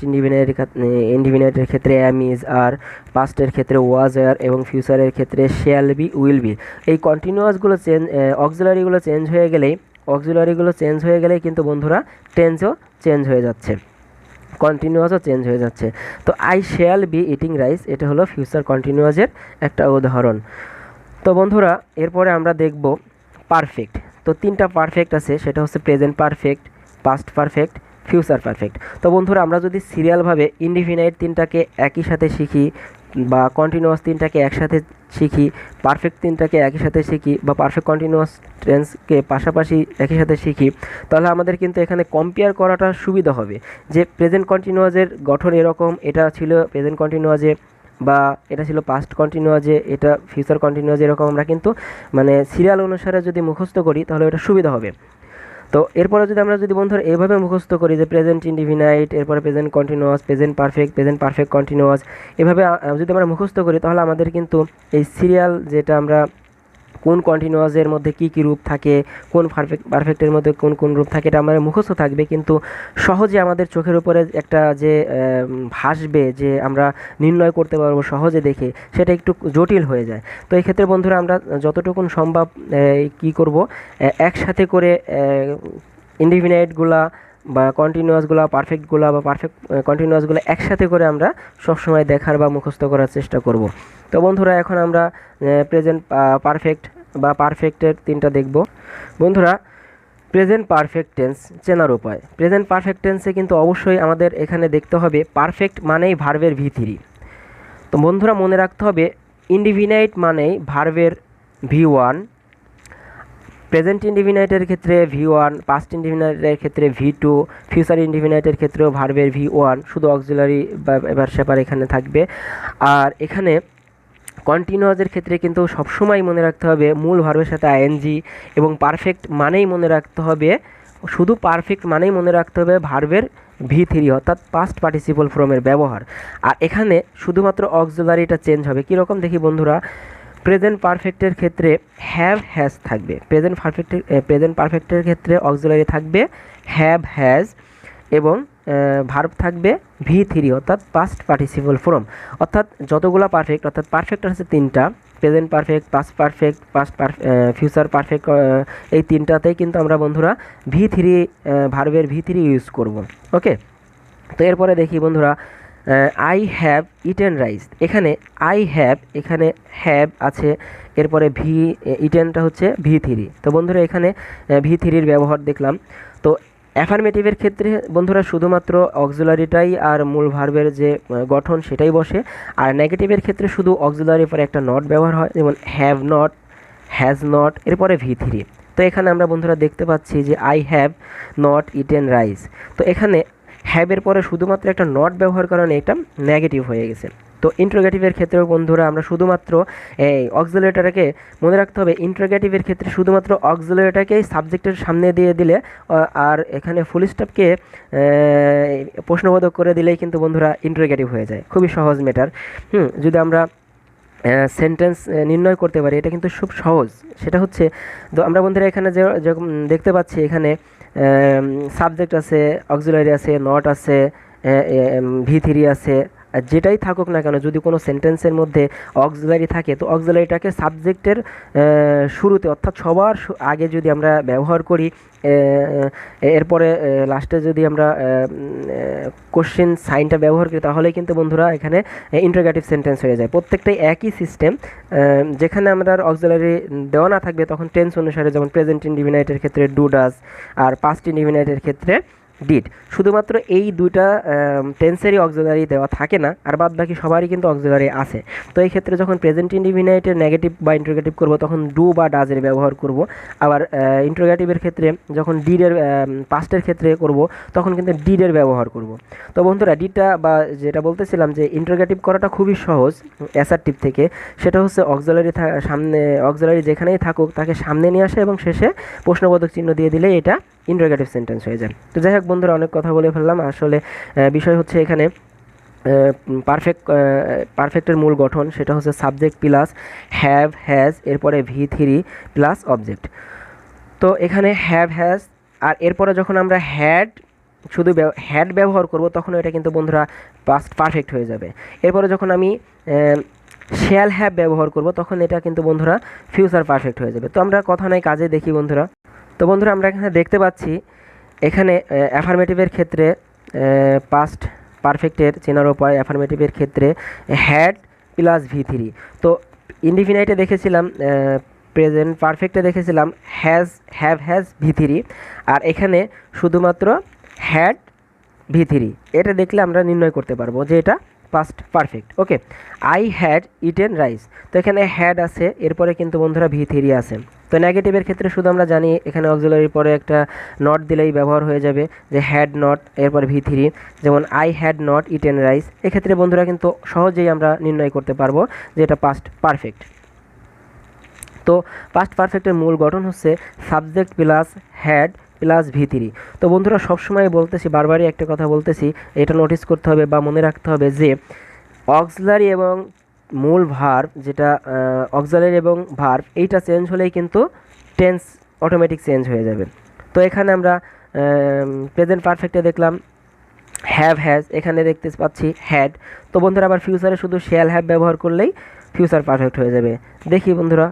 ইনডিফিনাইটের ক্ষেত্রে এম ইজ আর, পাস্টের ক্ষেত্রে ওয়াজ ওয়ার এবং ফিউচারের ক্ষেত্রে শ্যাল বি, উইল বি। এই কন্টিনিউয়াসগুলো অক্সিলারিগুলো চেঞ্জ হয়ে গেলেই কিন্তু বন্ধুরা টেন্সও চেঞ্জ হয়ে যাচ্ছে, কন্টিনিউয়াসও চেঞ্জ হয়ে যাচ্ছে। তো I shall be eating rice, এটা হলো ফিউচার কন্টিনিউয়াসের একটা উদাহরণ। তো বন্ধুরা এরপরে আমরা দেখব পারফেক্ট। তো 3টা পারফেক্ট আছে, সেটা হচ্ছে present perfect, past perfect, future perfect. তো বন্ধুরা আমরা যদি সিরিয়ালভাবে ইনডিফিনাইট 3টাকে একই সাথে শিখি বা কন্টিনিউয়াস 3টাকে একসাথে শিখি, পারফেক্ট 3টাকে একই সাথে শিখি বা পারফেক্ট কন্টিনিউয়াস টেন্সকে পাশাপাশি একই সাথে শিখি, তাহলে আমাদের কিন্তু এখানে কম্পেয়ার করাটা সুবিধা হবে যে প্রেজেন্ট কন্টিনিউয়াসের গঠন এরকম, এটা ছিল প্রেজেন্ট কন্টিনিউয়াসে, বা এটা ছিল পাস্ট কন্টিনিউয়াসে, এটা ফিউচার কন্টিনিউয়াসে, এরকম আমরা কিন্তু মানে সিরিয়াল অনুসারে যদি মুখস্থ করি তাহলে এটা সুবিধা হবে। তো তো এরপরে যদি বন্ধুরা এভাবে মুখস্থ করি যে প্রেজেন্ট ইনডিফিনাইট, এরপরে present continuous, present perfect continuous, এভাবে যদি আমরা মুখস্থ করি তাহলে আমাদের কিন্তু এই সিরিয়াল যেটা আমরা কোন কন্টিনিউয়াসের মধ্যে কী কী রূপ থাকে, কোন পারফেক্টের মধ্যে কোন কোন রূপ থাকে, এটা আমাদের মুখস্থ থাকবে, কিন্তু সহজে আমাদের চোখের উপরে একটা যে ভাসবে, যে আমরা নির্ণয় করতে পারবো সহজে দেখে, সেটা একটু জটিল হয়ে যায়। তো এই ক্ষেত্রে বন্ধুরা আমরা যতটুকুন সম্ভব কী করব, একসাথে করে ইনডিফিনাইটগুলা বা কন্টিনিউয়াসগুলো, পারফেক্টগুলো বা কন্টিনিউয়াসগুলো একসাথে করে আমরা সবসময় দেখার বা মুখস্থ করার চেষ্টা করব। তো বন্ধুরা এখন আমরা প্রেজেন্ট পারফেক্ট বা পারফেক্টের তিনটা দেখব। বন্ধুরা প্রেজেন্ট পারফেক্ট টেন্স চেনার উপায়। প্রেজেন্ট পারফেক্ট টেন্সে কিন্তু অবশ্যই আমাদের এখানে দেখতে হবে পারফেক্ট মানেই ভার্বের V3। তো বন্ধুরা মনে রাখতে হবে ইনডিফিনাইট মানেই ভার্বের V1, প্রেজেন্ট ইনডিফিনাইটের ক্ষেত্রে V1, পাস্ট ইনডিফিনাইটের ক্ষেত্রে V2, ফিউচার ইনডিফিনাইটের ক্ষেত্রেও ভার্বের V1, শুধু অক্সিলারি বা এবার সেপার এখানে থাকবে। আর এখানে কন্টিনিউয়াসের ক্ষেত্রে কিন্তু সবসময় মনে রাখতে হবে মূল ভার্বের সাথে আইএনজি, এবং পারফেক্ট মানেই মনে রাখতে হবে, শুধু পারফেক্ট মানেই মনে রাখতে হবে ভার্বের V3 অর্থাৎ পাস্ট পার্টিসিপল ফর্মের ব্যবহার। আর এখানে শুধুমাত্র অক্সিলারিটা চেঞ্জ হবে। কীরকম দেখি বন্ধুরা, প্রেজেন্ট পারফেক্টের ক্ষেত্রে হ্যাভ হ্যাজ থাকবে, প্রেজেন্ট পারফেক্টের ক্ষেত্রে অক্সিলারি থাকবে হ্যাভ হ্যাজ, এবং ভার্ব থাকবে V3 অর্থাৎ পাস্ট পার্টিসিপল ফর্ম। অর্থাৎ যতগুলো পারফেক্ট, অর্থাৎ পারফেক্ট আছে তিনটা, present perfect, past future perfect, এই তিনটাতেই কিন্তু আমরা বন্ধুরা V3 ভার্বের V3 ইউজ করব। ওকে, তো এরপরে দেখি বন্ধুরা আই হ্যাভ ইটেন রাইস। এখানে আই হ্যাভ, এখানে হ্যাভ আছে, এরপরে ইটেনটা হচ্ছে V3। তো বন্ধুরা এখানে V3-র ব্যবহার দেখলাম। তো অ্যাফার্মেটিভের ক্ষেত্রে বন্ধুরা শুধুমাত্র অক্সিলারিটাই আর মূল ভার্বের যে গঠন সেটাই বসে। আর নেগেটিভের ক্ষেত্রে শুধু অক্সিলারির পরে একটা নট ব্যবহার হয়, যেমন হ্যাভ নট, হ্যাজ নট, এরপরে V3। তো এখানে আমরা বন্ধুরা দেখতে পাচ্ছি যে I have not eaten rice. তো এখানে হ্যাভের পরে শুধুমাত্র একটা নট ব্যবহার কারণে এটা নেগেটিভ হয়ে গেছে। তো ইন্টারোগেটিভের ক্ষেত্রেও বন্ধুরা আমরা শুধুমাত্র এই অক্সিলারিটাকে মনে রাখতে হবে, ইন্টারোগেটিভের ক্ষেত্রে শুধুমাত্র অক্সিলারিটাকেই সাবজেক্টের সামনে দিয়ে দিলে, আর এখানে ফুল স্টপকে প্রশ্নবোধক করে দিলেই কিন্তু বন্ধুরা ইন্টারোগেটিভ হয়ে যায়। খুবই সহজ ম্যাটার। যদি আমরা সেন্টেন্স নির্ণয় করতে পারি, এটা কিন্তু খুব সহজ। সেটা হচ্ছে, তো আমরা বন্ধুরা এখানে যে দেখতে পাচ্ছি, এখানে সাবজেক্ট আছে, অক্সিলারি আছে, নট আছে, V3 আছে। যেটাই থাকুক না কেন, যদি কোনো সেন্টেন্সের মধ্যে অক্সিলারি থাকে, তো অক্সিলারিটাকে সাবজেক্টের শুরুতে অর্থাৎ সবার আগে যদি আমরা ব্যবহার করি, এরপরে লাস্টে যদি আমরা কোশ্চেন সাইনটা ব্যবহার করি, তাহলেই কিন্তু বন্ধুরা এখানে ইন্টারোগেটিভ সেন্টেন্স হয়ে যায়। প্রত্যেকটাই একই সিস্টেম। যেখানে আমরা অক্সিলারি দেওয়া না থাকবে তখন টেন্স অনুসারে, যেমন প্রেজেন্ট ইনডিফিনাইটের ক্ষেত্রে ডু ডাজ, আর পাস্ট ইনডিফিনাইটের ক্ষেত্রে ডিড। শুধুমাত্র এই দুইটা টেন্সেরই অক্সিলারি দেওয়া থাকে না, আর বাদ বাকি সবারই কিন্তু অক্সিলারি আছে। তো এই ক্ষেত্রে যখন প্রেজেন্ট ইনডিফিনাইটের নেগেটিভ বা ইন্টারোগেটিভ করব, তখন ডু বা ডাজের ব্যবহার করব। আবার ইন্টারোগেটিভের ক্ষেত্রে যখন ডিডের পাস্টের ক্ষেত্রে করব, তখন কিন্তু ডিডের ব্যবহার করব। তো বন্ধুরা ডিডটা বা যেটা বলতেছিলাম যে ইন্টারোগেটিভ করাটা খুবই সহজ অ্যাসার্টিভ থেকে, সেটা হচ্ছে অক্সিলারি সামনে, অক্সিলারি যেখানেই থাকুক তাকে সামনে নিয়ে আসে এবং শেষে প্রশ্নবোধক চিহ্ন দিয়ে দিলে এটা ইন্টারোগেটিভ সেন্টেন্স হয়ে যায়। তো যাই হোক বন্ধুরা, অনেক কথা বলে ফেললাম। আসলে বিষয় হচ্ছে এখানে পারফেক্টের মূল গঠন সেটা হচ্ছে সাবজেক্ট প্লাস হ্যাভ হ্যাজ, এরপরে V3 প্লাস অবজেক্ট। তো এখানে হ্যাভ হ্যাজ, আর এরপরে যখন আমরা শুধু হ্যাড ব্যবহার করব, তখন এটা কিন্তু বন্ধুরা পাস্ট পারফেক্ট হয়ে যাবে। এরপরে যখন আমি শ্যাল হ্যাভ ব্যবহার করব, তখন এটা কিন্তু বন্ধুরা ফিউচার পারফেক্ট হয়ে যাবে। তো আমরা কথা নাই কাজে দেখি বন্ধুরা। তো বন্ধুরা আমরা এখানে দেখতে পাচ্ছি, এখানে অ্যাফার্মেটিভের ক্ষেত্রে পাস্ট পারফেক্টের চেনার উপায়, অ্যাফার্মেটিভের ক্ষেত্রে হ্যাড প্লাস V3। তো ইনডিফিনাইটে দেখেছিলাম, প্রেজেন্ট পারফেক্টে দেখেছিলাম হ্যাভ হ্যাজ V3, আর এখানে শুধুমাত্র হ্যাড V3। এটা দেখলে আমরা নির্ণয় করতে পারবো যে এটা past perfect. Okay, I had eaten rice. তো এখানে হ্যাড আছে, এরপরে কিন্তু বন্ধুরা V3 আছে। তো নেগেটিভের ক্ষেত্রে শুধু আমরা জানি এখানে অক্সিলারির পরে একটা নট দিলেই ব্যবহার হয়ে যাবে, যে হ্যাড নট, এরপর V3। যেমন I had not eaten rice, এক্ষেত্রে বন্ধুরা কিন্তু সহজেই আমরা নির্ণয় করতে পারবো যে এটা পাস্ট পারফেক্ট। তো পাস্ট পারফেক্টের মূল গঠন হচ্ছে সাবজেক্ট প্লাস হ্যাড প্লাস ভি3। তো বন্ধুরা সবসময় বলতেছি, বারবারই একটা কথা বলতেছি, এটা নোটিস করতে হবে বা মনে রাখতে হবে যে অক্সিলারি এবং মূল ভার্ব, যেটা অক্সিলারি এবং ভার্ব, এইটা চেঞ্জ হলেই কিন্তু টেন্স অটোমেটিক চেঞ্জ হয়ে যাবে। তো এখানে আমরা প্রেজেন্ট পারফেক্টে দেখলাম হ্যাভ হ্যাজ, এখানে দেখতে পাচ্ছি হ্যাড। তো বন্ধুরা আবার ফিউচারে শুধু শ্যাল হ্যাভ ব্যবহার করলেই ফিউচার পারফেক্ট হয়ে যাবে। দেখি বন্ধুরা,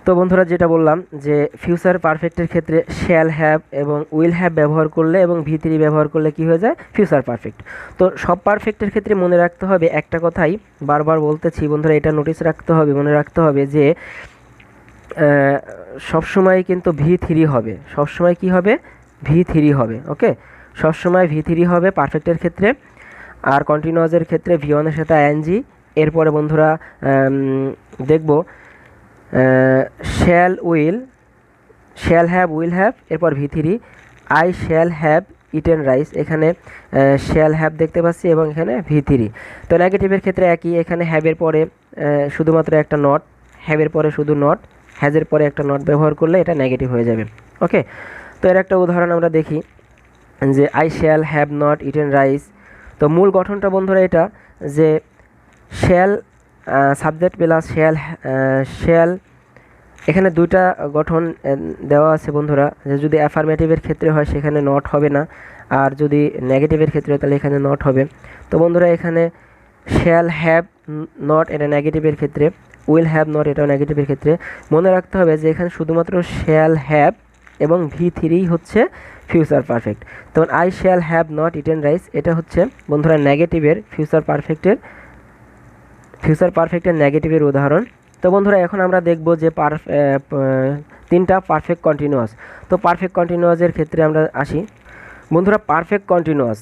তো বন্ধুরা যেটা বললাম যে ফিউচার পারফেক্টের ক্ষেত্রে শ্যাল হ্যাভ এবং উইল হ্যাভ ব্যবহার করলে এবং ভি3 ব্যবহার করলে কি হয়ে যায়, ফিউচার পারফেক্ট। তো সব পারফেক্টের ক্ষেত্রে মনে রাখতে হবে একটা কথাই, বারবার বলতেছি বন্ধুরা, এটা নোটিস রাখতে হবে, মনে রাখতে হবে যে সবসময় কিন্তু ভি3 হবে, সবসময় কি হবে, ভি3 হবে। ওকে, সবসময় ভি3 হবে পারফেক্টের ক্ষেত্রে। আর কন্টিনিউয়াসের ক্ষেত্রে ভি1 এর সাথে আইএনজি। এরপরে বন্ধুরা দেখব shall will, shall have, will have, এরপর ভি3 I shall have eaten rice, এখানে শ্যাল হ্যাভ দেখতে পাচ্ছি এবং এখানে ভি3। তো নেগেটিভের ক্ষেত্রে একই, এখানে হ্যাভের পরে শুধুমাত্র একটা নট, হ্যাভের পরে শুধু নট, হ্যাজের পরে একটা নট ব্যবহার করলে এটা নেগেটিভ হয়ে যাবে। ওকে, তো এর একটা উদাহরণ আমরা দেখি যে I shall have not eaten rice. তো মূল গঠনটা বন্ধুরা এটা যে shall subject plus shall, shall, এখানে দুইটা গঠন দেওয়া আছে বন্ধুরা, যে যদি অ্যাফার্মেটিভের ক্ষেত্রে হয় সেখানে নট হবে না, আর যদি নেগেটিভের ক্ষেত্রে হয় তাহলে এখানে নট হবে। তো বন্ধুরা এখানে শ্যাল হ্যাভ নট, এটা নেগেটিভের ক্ষেত্রে, উইল হ্যাভ নট, এটাও নেগেটিভের ক্ষেত্রে। মনে রাখতে হবে যে এখানে শুধুমাত্র শ্যাল হ্যাভ এবং ভি3 হচ্ছে ফিউচার পারফেক্ট। তখন I shall have not eaten rice, এটা হচ্ছে বন্ধুরা নেগেটিভের ফিউচার পারফেক্টের নেগেটিভের উদাহরণ। তো বন্ধুরা এখন আমরা দেখব যে তিনটা পারফেক্ট কন্টিনিউয়াস। তো পারফেক্ট কন্টিনিউয়াসের ক্ষেত্রে আমরা আসি বন্ধুরা। পারফেক্ট কন্টিনিউয়াস,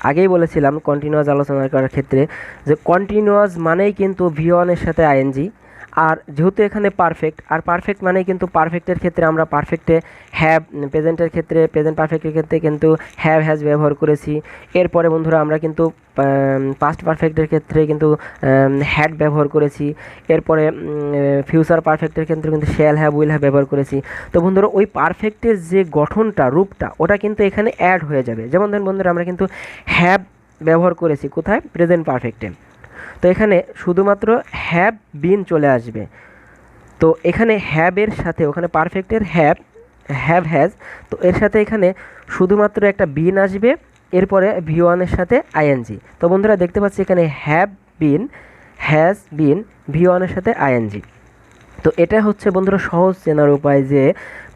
আগেই বলেছিলাম কন্টিনিউয়াস আলোচনা করার ক্ষেত্রে যে কন্টিনিউয়াস মানেই কিন্তু ভি1 এর সাথে আইএনজি। আর যেহেতু এখানে পারফেক্ট, আর পারফেক্ট মানেই কিন্তু পারফেক্টের ক্ষেত্রে আমরা পারফেক্টে হ্যাভ, প্রেজেন্টের ক্ষেত্রে, প্রেজেন্ট পারফেক্টের ক্ষেত্রে কিন্তু হ্যাভ হ্যাজ ব্যবহার করেছি। এরপরে বন্ধুরা আমরা কিন্তু পাস্ট পারফেক্টের ক্ষেত্রে কিন্তু হ্যাড ব্যবহার করেছি। এরপরে ফিউচার পারফেক্টের ক্ষেত্রে কিন্তু শ্যাল হ্যাভ, উইল হ্যাভ ব্যবহার করেছি। তো বন্ধুরা ওই পারফেক্টের যে গঠনটা, রূপটা, ওটা কিন্তু এখানে অ্যাড হয়ে যাবে। যেমন ধরুন বন্ধুরা আমরা কিন্তু হ্যাভ ব্যবহার করেছি কোথায়, প্রেজেন্ট পারফেক্টে। তো এখানে শুধুমাত্র হ্যাভ বিন চলে আসবে। তো এখানে হ্যাবের সাথে, ওখানে পারফেক্টের হ্যাভ হ্যাজ, তো এর সাথে এখানে শুধুমাত্র একটা বিন আসবে, এরপরে ভি1 এর সাথে আইএনজি। তো বন্ধুরা দেখতে পাচ্ছি এখানে have been, has bin, V1 এর সাথে আইএনজি। তো এটা হচ্ছে বন্ধুরা সহজ চেনার উপায় যে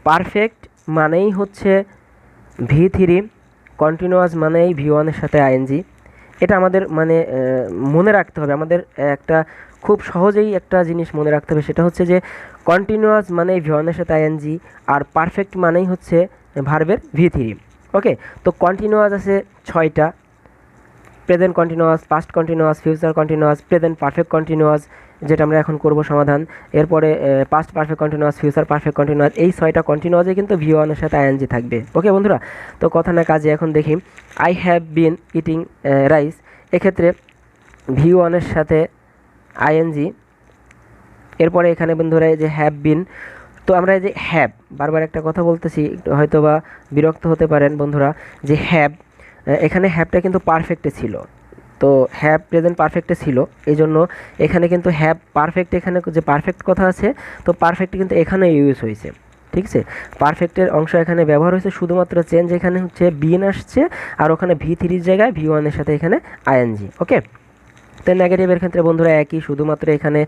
পারফেক্ট মানেই হচ্ছে ভি3, কন্টিনিউয়াস মানেই ভি1 এর সাথে আইএনজি। এটা আমাদের মানে মনে রাখতে হবে, আমাদের একটা খুব সহজেই একটা জিনিস মনে রাখতে হবে, সেটা হচ্ছে যে কন্টিনিউয়াস মানেই ভি1 এর সাথে আইএনজি, আর পারফেক্ট মানেই হচ্ছে ভার্বের ভি3। ওকে, তো কন্টিনিউয়াস আছে 6টা, present continuous, past continuous, future continuous, present perfect continuous, যেটা আমরা এখন করব সমাধান। এরপরে past perfect continuous, future perfect continuous, এই 6টা কন্টিনিউয়াসে কিন্তু ভি1 এর সাথে আইএনজি থাকবে। ওকে বন্ধুরা, তো কথা না কাজে এখন দেখি I have been eating rice, এক্ষেত্রে ভি1 এর সাথে আইএনজি। এরপরে এখানে বন্ধুরা এই যে হ্যাভ বিন, তো আমরা এই যে হ্যাভ, বারবার একটা কথা বলতেছি, হয়তো বা বিরক্ত হতে পারেন বন্ধুরা, যে হ্যাভ, এখানে হ্যাভটা কিন্তু পারফেক্টে ছিল। তো হ্যাভ প্রেজেন্ট পারফেক্টে ছিল, এই জন্য এখানে কিন্তু হ্যাভ পারফেক্ট, এখানে যে পারফেক্ট কথা আছে, তো পারফেক্ট কিন্তু এখানে ইউজ হয়েছে। ঠিক আছে, পারফেক্টের অংশ এখানে ব্যবহার হয়েছে, শুধুমাত্র চেঞ্জ এখানে হচ্ছে বিন আসছে, আর ওখানে ভি3 জায়গায় ভি1 এর সাথে এখানে আইএনজি। ওকে, তো নেগেটিভের ক্ষেত্রে বন্ধুরা একই, শুধুমাত্র এখানে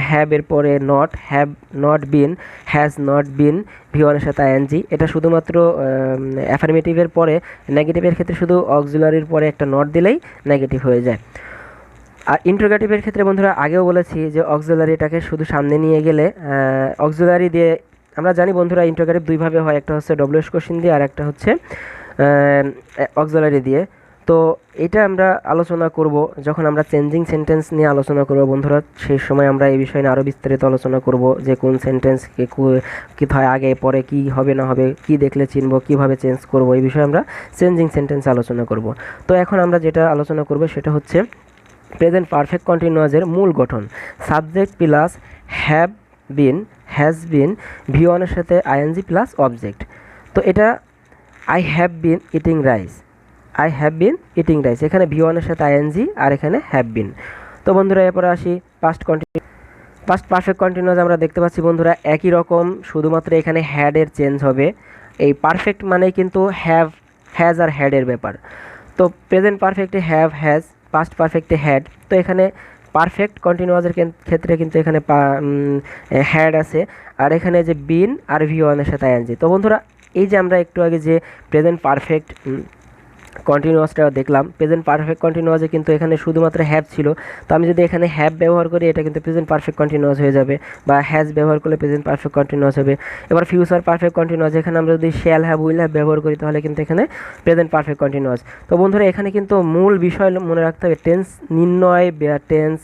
হ্যাভ এর পরে not, have not been, has not been, V1 এর সাথে আইএনজি। এটা শুধুমাত্র অ্যাফার্মেটিভের পরে, নেগেটিভের ক্ষেত্রে শুধু অক্সিলারির পরে একটা নট দিলেই নেগেটিভ হয়ে যায়। আর ইন্টারোগেটিভের ক্ষেত্রে বন্ধুরা আগেও বলেছি যে অক্সিলারিটাকে শুধু সামনে নিয়ে গেলে, অক্সিলারি দিয়ে আমরা জানি বন্ধুরা ইন্টারোগেটিভ দুইভাবে হয়, একটা হচ্ছে ডব্লিউএস কোশ্চেন দিয়ে, আর একটা হচ্ছে অক্সিলারি দিয়ে। তো এটা আমরা আলোচনা করব যখন আমরা চেঞ্জিং সেন্টেন্স নিয়ে আলোচনা করব বন্ধুরা, সেই সময় আমরা এই বিষয় নিয়ে আরও বিস্তারিত আলোচনা করব যে কোন সেন্টেন্স কী হয়, আগে পরে কি হবে না হবে, কি দেখলে চিনব, কিভাবে চেঞ্জ করব, এই বিষয়ে আমরা চেঞ্জিং সেন্টেন্স আলোচনা করব। তো এখন আমরা যেটা আলোচনা করব সেটা হচ্ছে প্রেজেন্ট পারফেক্ট কন্টিনিউয়াসের মূল গঠন, subject plus have been, has bin V ওয়ানের সাথে আইএনজি প্লাস অবজেক্ট। তো এটা I have been eating rice, I have been eating rice, এখানে ভি ওয়ানের সাথে আইএনজি আর এখানে হ্যাভ বিন। তো বন্ধুরা এরপরে আসি পাস্ট পারফেক্ট কন্টিনিউয়াস। আমরা দেখতে পাচ্ছি বন্ধুরা একই রকম, শুধুমাত্র এখানে হ্যাডের চেঞ্জ হবে। এই পারফেক্ট মানেই কিন্তু হ্যাভ, হ্যাজ আর হ্যাডের ব্যাপার। তো প্রেজেন্ট পারফেক্টে হ্যাভ হ্যাজ, পাস্ট পারফেক্টে হ্যাড। তো এখানে পারফেক্ট কন্টিনিউয়াসের ক্ষেত্রে কিন্তু এখানে হ্যাড আছে, আর এখানে যে বিন আর ভি ওয়ানের সাথে আইএনজি। তো বন্ধুরা এই যে আমরা একটু আগে যে প্রেজেন্ট পারফেক্ট কন্টিনিউয়াসটা দেখলাম, প্রেজেন্ট পারফেক্ট কন্টিনিউয়াসে কিন্তু এখানে শুধুমাত্র হ্যাভ ছিল। তো আমি যদি এখানে হ্যাভ ব্যবহার করি এটা কিন্তু প্রেজেন্ট পারফেক্ট কন্টিনিউয়াস হয়ে যাবে, বা হ্যাজ ব্যবহার করলে প্রেজেন্ট পারফেক্ট কন্টিনিউয়াস হবে। এবার ফিউচার পারফেক্ট কন্টিনিউয়াস, এখানে আমরা যদি শ্যাল হ্যাভ উইল হ্যাভ ব্যবহার করি তাহলে কিন্তু এখানে প্রেজেন্ট পারফেক্ট কন্টিনিউয়াস। তো বন্ধুরা এখানে কিন্তু মূল বিষয় মনে রাখতে হবে, টেন্স নির্ণয় বা টেন্স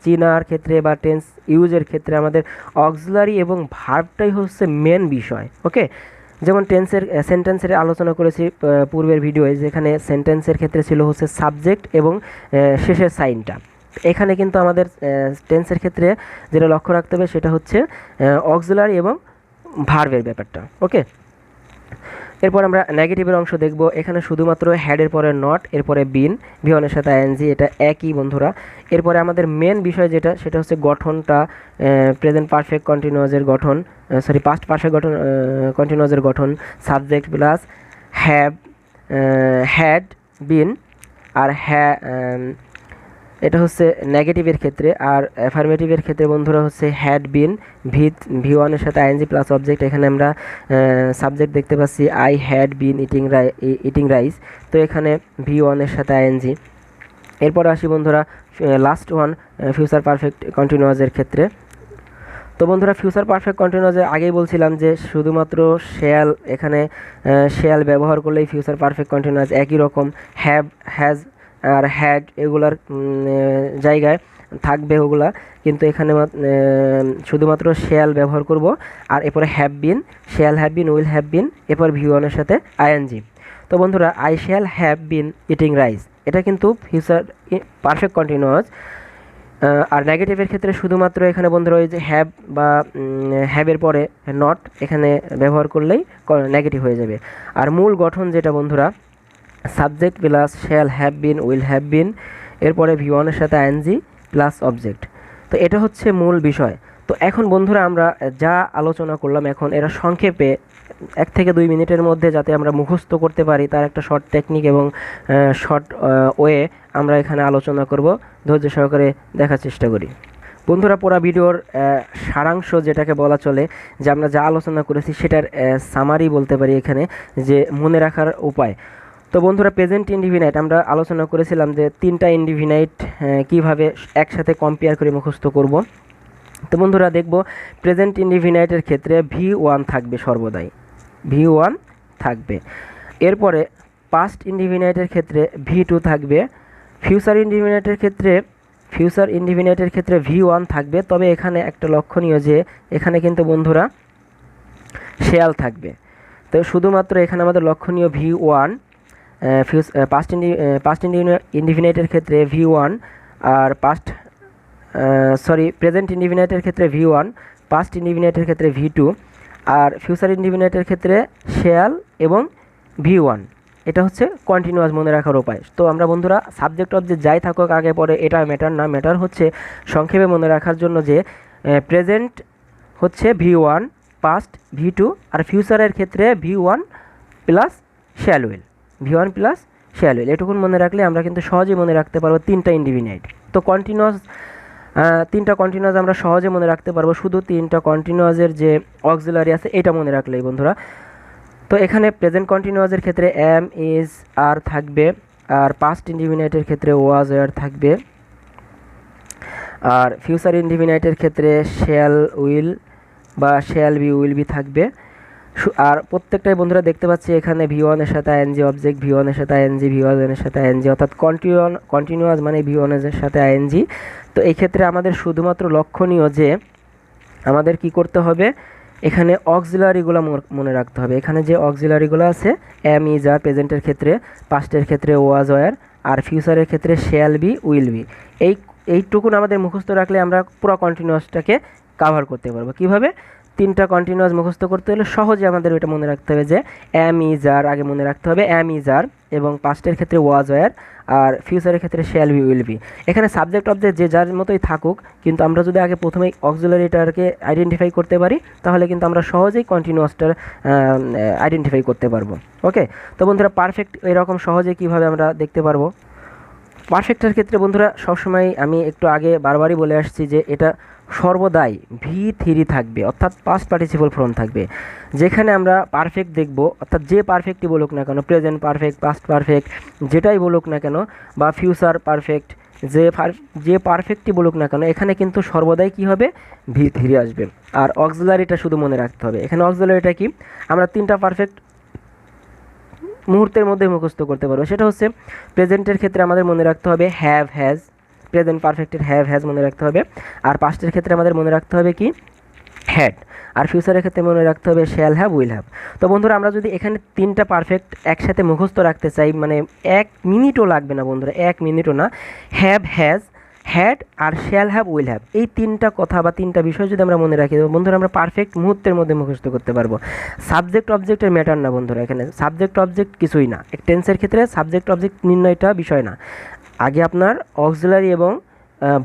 চিনার ক্ষেত্রে বা টেন্স ইউজের ক্ষেত্রে আমাদের অক্সিলারি এবং ভার্বটাই হচ্ছে মেন বিষয়। ওকে, যেমন সেন্টেন্সের আলোচনা করেছি পূর্বের ভিডিওয়ে, যেখানে সেন্টেন্সের ক্ষেত্রে ছিল হচ্ছে সাবজেক্ট এবং শেষের সাইনটা। এখানে কিন্তু আমাদের টেন্সের ক্ষেত্রে যেটা লক্ষ্য রাখতে হবে সেটা হচ্ছে অক্সিলারি এবং ভার্বের ব্যাপারটা। ওকে, এরপর আমরা নেগেটিভের অংশ দেখব। এখানে শুধুমাত্র হ্যাডের পরে নট, এরপরে বিন, ভি ওয়ানের সাথে আইএনজি, এটা একই বন্ধুরা। এরপরে আমাদের মেন বিষয় যেটা সেটা হচ্ছে গঠনটা, প্রেজেন্ট পারফেক্ট কন্টিনিউয়াসের গঠন, পাস্ট পারফেক্ট কন্টিনিউয়াসের গঠন, subject plus have, had, been আর এটা হচ্ছে নেগেটিভের ক্ষেত্রে। আর অ্যাফার্মেটিভের ক্ষেত্রে বন্ধুরা হচ্ছে হ্যাড বিন, ভি ওয়ানের সাথে আইএনজি প্লাস অবজেক্ট। এখানে আমরা সাবজেক্ট দেখতে পাচ্ছি I had been eating rice, তো এখানে ভি ওয়ানের সাথে আইএনজি। এরপর আসি বন্ধুরা লাস্ট ওয়ান, ফিউচার পারফেক্ট কন্টিনিউয়াসের ক্ষেত্রে। তো বন্ধুরা ফিউচার পারফেক্ট কন্টিনিউয়াসে আগেই বলছিলাম যে শুধুমাত্র শ্যাল, এখানে শ্যাল ব্যবহার করলেই ফিউচার পারফেক্ট কন্টিনিউয়াস একই রকম, হ্যাভ, হ্যাজ আর হ্যাড এগুলার জায়গায় থাকবে ওগুলা, কিন্তু এখানে শুধুমাত্র শ্যাল ব্যবহার করব। আর এরপরে have been, shall have been, will have বিন, এরপর ভি ওয়ানের সাথে আইএনজি। তো বন্ধুরা I shall have been eating rice, এটা কিন্তু ফিউচার পারফেক্ট কন্টিনিউয়াস। আর নেগেটিভের ক্ষেত্রে শুধুমাত্র এখানে বন্ধুরা ওই যে হ্যাভ বা হ্যাভের পরে নট এখানে ব্যবহার করলেই নেগেটিভ হয়ে যাবে। আর মূল গঠন যেটা বন্ধুরা subject plus shall have been, will have বিন, এরপরে ভি ওয়ানের সাথে আইএনজি প্লাস অবজেক্ট। তো এটা হচ্ছে মূল বিষয়। তো এখন বন্ধুরা আমরা যা আলোচনা করলাম এখন এরা সংক্ষেপে 1 থেকে 2 মিনিটের মধ্যে যাতে আমরা মুখস্থ করতে পারি তার একটা শর্ট টেকনিক এবং শর্ট ওয়ে আমরা এখানে আলোচনা করব। ধৈর্য সহকারে দেখার চেষ্টা করি। বন্ধুরা পুরো ভিডিওর সারাংশ যেটাকে বলা চলে, যে আমরা যা আলোচনা করেছি সেটার সামারি বলতে পারি এখানে, যে মনে রাখার উপায়। তো বন্ধুরা প্রেজেন্ট ইনডিফিনাইট আমরা আলোচনা করেছিলাম যে 3টা ইনডিফিনাইট কীভাবে একসাথে কম্পেয়ার করে মুখস্থ করব। তো বন্ধুরা দেখব প্রেজেন্ট ইনডিফিনাইটের ক্ষেত্রে ভি ওয়ান থাকবে, সর্বদাই ভি ওয়ান থাকবে। এরপরে পাস্ট ইনডিফিনাইটের ক্ষেত্রে ভি টু থাকবে। ফিউচার ইনডিফিনাইটের ক্ষেত্রে ভি ওয়ান থাকবে, তবে এখানে একটা লক্ষণীয় যে এখানে কিন্তু বন্ধুরা শেয়াল থাকবে। তো শুধুমাত্র এখানে আমাদের লক্ষণীয় ভি ওয়ান, পাস্ট ইনডিফিনাইটের ক্ষেত্রে ভি ওয়ান, আর প্রেজেন্ট ইনডিফিনাইটের ক্ষেত্রে ভি ওয়ান, পাস্ট ইনডিফিনাইটের ক্ষেত্রে ভি টু, আর ফিউচার ইনডিফিনাইটের ক্ষেত্রে শেয়াল এবং ভি ওয়ান। এটা হচ্ছে কন্টিনিউয়াস মনে রাখার উপায়। তো আমরা বন্ধুরা সাবজেক্ট অবজেক্ট যাই থাকুক আগে পরে এটা ম্যাটার না, ম্যাটার হচ্ছে সংক্ষেপে মনে রাখার জন্য যে প্রেজেন্ট হচ্ছে V one, past V two, আর ফিউচারের ক্ষেত্রে V one plus shall will, V one plus shall will. এটুকুন মনে রাখলে আমরা কিন্তু সহজে মনে রাখতে পারবো 3টা ইনডিফিনাইট। তো তিনটা কন্টিনিউয়াস আমরা সহজে মনে রাখতে পারবো, শুধু 3টা কন্টিনিউয়াসের যে অক্সিলারি আছে এটা মনে রাখলেই বন্ধুরা। তো এখানে প্রেজেন্ট কন্টিনিউয়াসের ক্ষেত্রে এম, ইজ, আর থাকবে, আর পাস্ট ইনডিফিনাইটের ক্ষেত্রে ওয়াজ, ওয়ার থাকবে, আর ফিউচার ইনডিফিনাইটের ক্ষেত্রে শ্যাল উইল বা শ্যাল বি, উইল বি থাকবে। আর প্রত্যেকটাই বন্ধুরা দেখতে পাচ্ছি এখানে ভি ওয়ানের সাথে আইএনজি অবজেক্ট, ভি ওয়ানের সাথে আইএনজি, ভি ওয়ানের সাথে আইএনজি, অর্থাৎ কন্টিনিউয়াস মানে ভি ওয়ানের সাথে আইএনজি। তো এই ক্ষেত্রে আমাদের শুধুমাত্র লক্ষণীয় যে আমাদের কি করতে হবে, এখানে অক্সিলারিগুলো মনে রাখতে হবে। এখানে যে অক্সিলারিগুলো আছে এম, ইজ, আর প্রেজেন্টের ক্ষেত্রে, পাস্টের ক্ষেত্রে ওয়াজ, ওয়ার, আর ফিউচারের ক্ষেত্রে শ্যাল বি, উইল বি। এইটুকুন আমাদের মুখস্থ রাখলে আমরা পুরো কন্টিনিউয়াসটাকে কাভার করতে পারবো। কীভাবে? তিনটা কন্টিনিউয়াস মুখস্থ করতে হলে সহজে আমাদের এটা মনে রাখতে হবে যে অ্যাম ইজ আর আগে মনে রাখতে হবে, অ্যাম ইজ আর, এবং পাস্টের ক্ষেত্রে ওয়াজ ওয়্যার, আর ফিউচারের ক্ষেত্রে শ্যাল বি উইল বি। এখানে সাবজেক্ট অবজেক্ট যে যার মতোই থাকুক, কিন্তু আমরা যদি আগে প্রথমেই অক্সিলারিটারকে আইডেন্টিফাই করতে পারি তাহলে কিন্তু আমরা সহজেই কন্টিনিউয়াসটার আইডেন্টিফাই করতে পারবো। ওকে, তো বন্ধুরা পারফেক্ট এরকম সহজে কীভাবে আমরা দেখতে পারবো? পারফেক্টের ক্ষেত্রে বন্ধুরা সবসময় আমি একটু আগে বারবারই বলে আসছি যে এটা সর্বদাই V3 থাকবে, অর্থাৎ পাস্ট পার্টিসিপল ফর্ম থাকবে। যেখানে আমরা পারফেক্ট দেখব, অর্থাৎ যে পারফেক্টই বলুক না কেন, প্রেজেন্ট পারফেক্ট, পাস্ট পারফেক্ট, যেটাই বলুক না কেন, বা ফিউচার পারফেক্ট, যে পারফেক্টই বলুক না কেন, এখানে কিন্তু সর্বদাই কী হবে? V3 আসবে। আর অক্সিলারিটা শুধু মনে রাখতে হবে। এখানে অক্সিলারিটা কি? আমরা তিনটা পারফেক্ট মুহূর্তের মধ্যে মুখস্থ করতে পারবো। সেটা হচ্ছে প্রেজেন্টের ক্ষেত্রে আমাদের মনে রাখতে হবে হ্যাভ হ্যাজ, প্রেজেন্ট পারফেক্টের হ্যাভ হ্যাজ মনে রাখতে হবে। আর পাস্টের ক্ষেত্রে আমাদের মনে রাখতে হবে কি? হ্যাড। আর ফিউচারের ক্ষেত্রে মনে রাখতে হবে শ্যাল হ্যাভ, উইল হ্যাভ। তো বন্ধুরা আমরা যদি এখানে তিনটা পারফেক্ট একসাথে মুখস্থ রাখতে চাই, মানে 1 মিনিটও লাগবে না বন্ধুরা, 1 মিনিটও না। হ্যাভ হ্যাজ, হ্যাড আর শ্যাল হ্যাভ, উইল হ্যাভ, এই তিনটা কথা বা তিনটা বিষয় যদি আমরা মনে রাখি বন্ধুরা, আমরা পারফেক্ট মুহূর্তের মধ্যে মুখস্থ করতে পারবো। সাবজেক্ট অবজেক্টের ম্যাটার না বন্ধুরা, এখানে সাবজেক্ট অবজেক্ট কিছুই না। টেন্সের ক্ষেত্রে সাবজেক্ট অবজেক্ট নির্ণয়টা বিষয় না, আগে আপনার অক্সিলারি এবং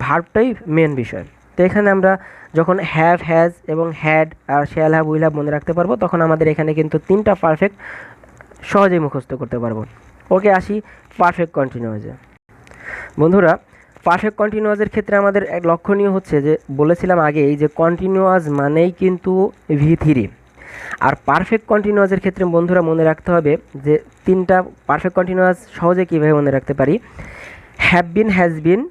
ভার্বটাই মেন বিষয়। তো এখানে আমরা যখন হ্যাভ হ্যাজ এবং হ্যাড আর শ্যাল হ্যাভ, উইল হ্যাভ মনে রাখতে পারবো, তখন আমাদের এখানে কিন্তু তিনটা পারফেক্ট সহজেই মুখস্থ করতে পারবো। ওকে, আসি পারফেক্ট কন্টিনিউয়াসে। বন্ধুরা পারফেক্ট কন্টিনিউয়াসের ক্ষেত্রে আমাদের এক লক্ষণীয় হচ্ছে যে, বলেছিলাম আগেই যে কন্টিনিউয়াস মানেই কিন্তু V3। আর পারফেক্ট কন্টিনিউয়াসের ক্ষেত্রে বন্ধুরা মনে রাখতে হবে যে তিনটা পারফেক্ট কন্টিনিউয়াস সহজে কীভাবে মনে রাখতে পারি? Have been, has been,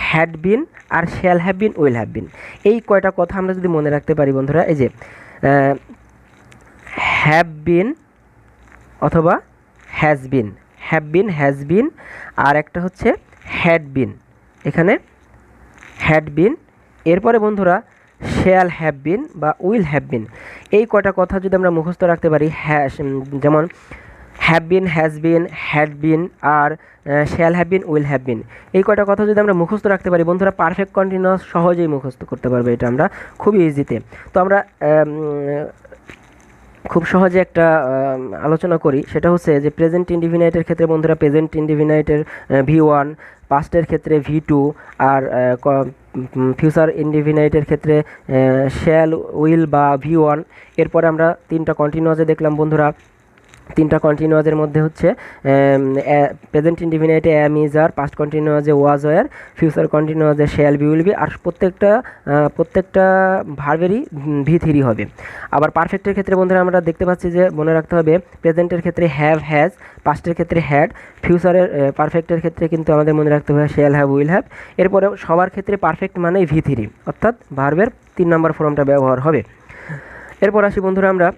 had been আর shall have been, will have been. এই কয়টা কথা আমরা যদি মনে রাখতে পারি বন্ধুরা, এই যে হ্যাভ বিন অথবা has been, have been, has been, আর একটা হচ্ছে হ্যাড বিন। এখানে হ্যাড বিন, এরপরে বন্ধুরা শ্যাল হ্যাভ বিন বা উইল হ্যাভ বিন। এই কয়টা কথা যদি আমরা মুখস্থ রাখতে পারি, যেমন have been, has been, had been আর shall have been, will have been, এই কয়টা কথা যদি আমরা মুখস্থ রাখতে পারি বন্ধুরা, পারফেক্ট কন্টিনিউয়াস সহজেই মুখস্থ করতে পারবে এটা আমরা খুবই ইজিতে। তো আমরা খুব সহজে একটা আলোচনা করি, সেটা হচ্ছে যে প্রেজেন্ট ইনডিফিনাইটের ক্ষেত্রে বন্ধুরা প্রেজেন্ট ইনডিফিনাইটের V1, পাস্টের ক্ষেত্রে V2, আর ফিউচার ইনডিফিনাইটের ক্ষেত্রে শ্যাল, উইল বা V1। এরপরে আমরা তিনটা কন্টিনিউয়াসে দেখলাম বন্ধুরা, তিনটা কন্টিনিউয়াসের মধ্যে হচ্ছে প্রেজেন্ট ইনডিফিনাইটে অ্যাম ইজ আর, পাস্ট কন্টিনিউয়াসে ওয়াজ ওয়্যার, ফিউচার কন্টিনিউয়াসে শ্যাল বি, উইল বি, আর প্রত্যেকটা ভার্বেরই V3 হবে। আবার পারফেক্টের ক্ষেত্রে বন্ধুরা আমরা দেখতে পাচ্ছি যে মনে রাখতে হবে প্রেজেন্টের ক্ষেত্রে হ্যাভ হ্যাজ, পাস্টের ক্ষেত্রে হ্যাড, ফিউচারের পারফেক্টের ক্ষেত্রে কিন্তু আমাদের মনে রাখতে হবে শ্যাল হ্যাভ, উইল হ্যাভ। এরপরে সবার ক্ষেত্রে পারফেক্ট মানেই V3, অর্থাৎ ভার্বের 3 নম্বর ফর্মটা ব্যবহার হবে। এরপর আসি বন্ধুরা আমরা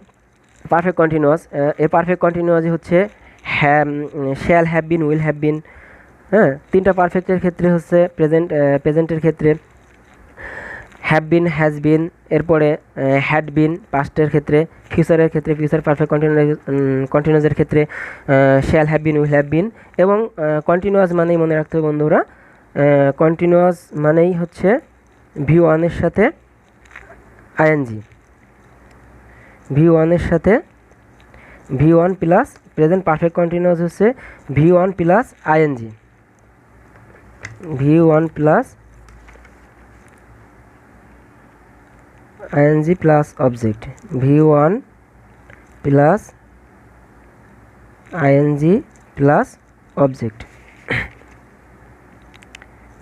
পারফেক্ট কন্টিনিউয়াস। এর পারফেক্ট কন্টিনিউয়াসই হচ্ছে shall have been, will have বিন। হ্যাঁ, তিনটা পারফেক্টের ক্ষেত্রে হচ্ছে প্রেজেন্টের ক্ষেত্রে হ্যাভ বিন, হ্যাজ বিন, এরপরে হ্যাড বিন পাস্টের ক্ষেত্রে, ফিউচারের ক্ষেত্রে ফিউচার পারফেক্ট কন্টিনিউয়াসের ক্ষেত্রে shall have been, will have বিন। এবং কন্টিনিউয়াস মানেই মনে রাখতে হবে বন্ধুরা, কন্টিনিউয়াস মানেই হচ্ছে V1 এর সাথে আইএনজি, V1 এর সাথে V1 plus present perfect continuous হচ্ছে V1 plus ING, V1 plus ING plus object, V1 plus ING plus object,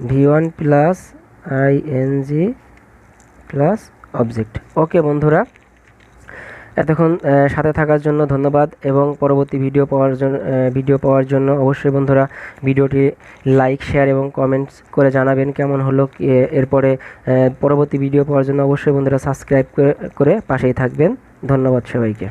V1 plus ING plus object. Okay বন্ধুরা, এতক্ষণ সাথে থাকার জন্য ধন্যবাদ, এবং পরবর্তী ভিডিও পাওয়ার জন্য অবশ্যই বন্ধুরা ভিডিওটি লাইক, শেয়ার এবং কমেন্টস করে জানাবেন কেমন হলো। এরপরে পরবর্তী ভিডিও পাওয়ার জন্য অবশ্যই বন্ধুরা সাবস্ক্রাইব করে পাশেই থাকবেন। ধন্যবাদ সবাইকে।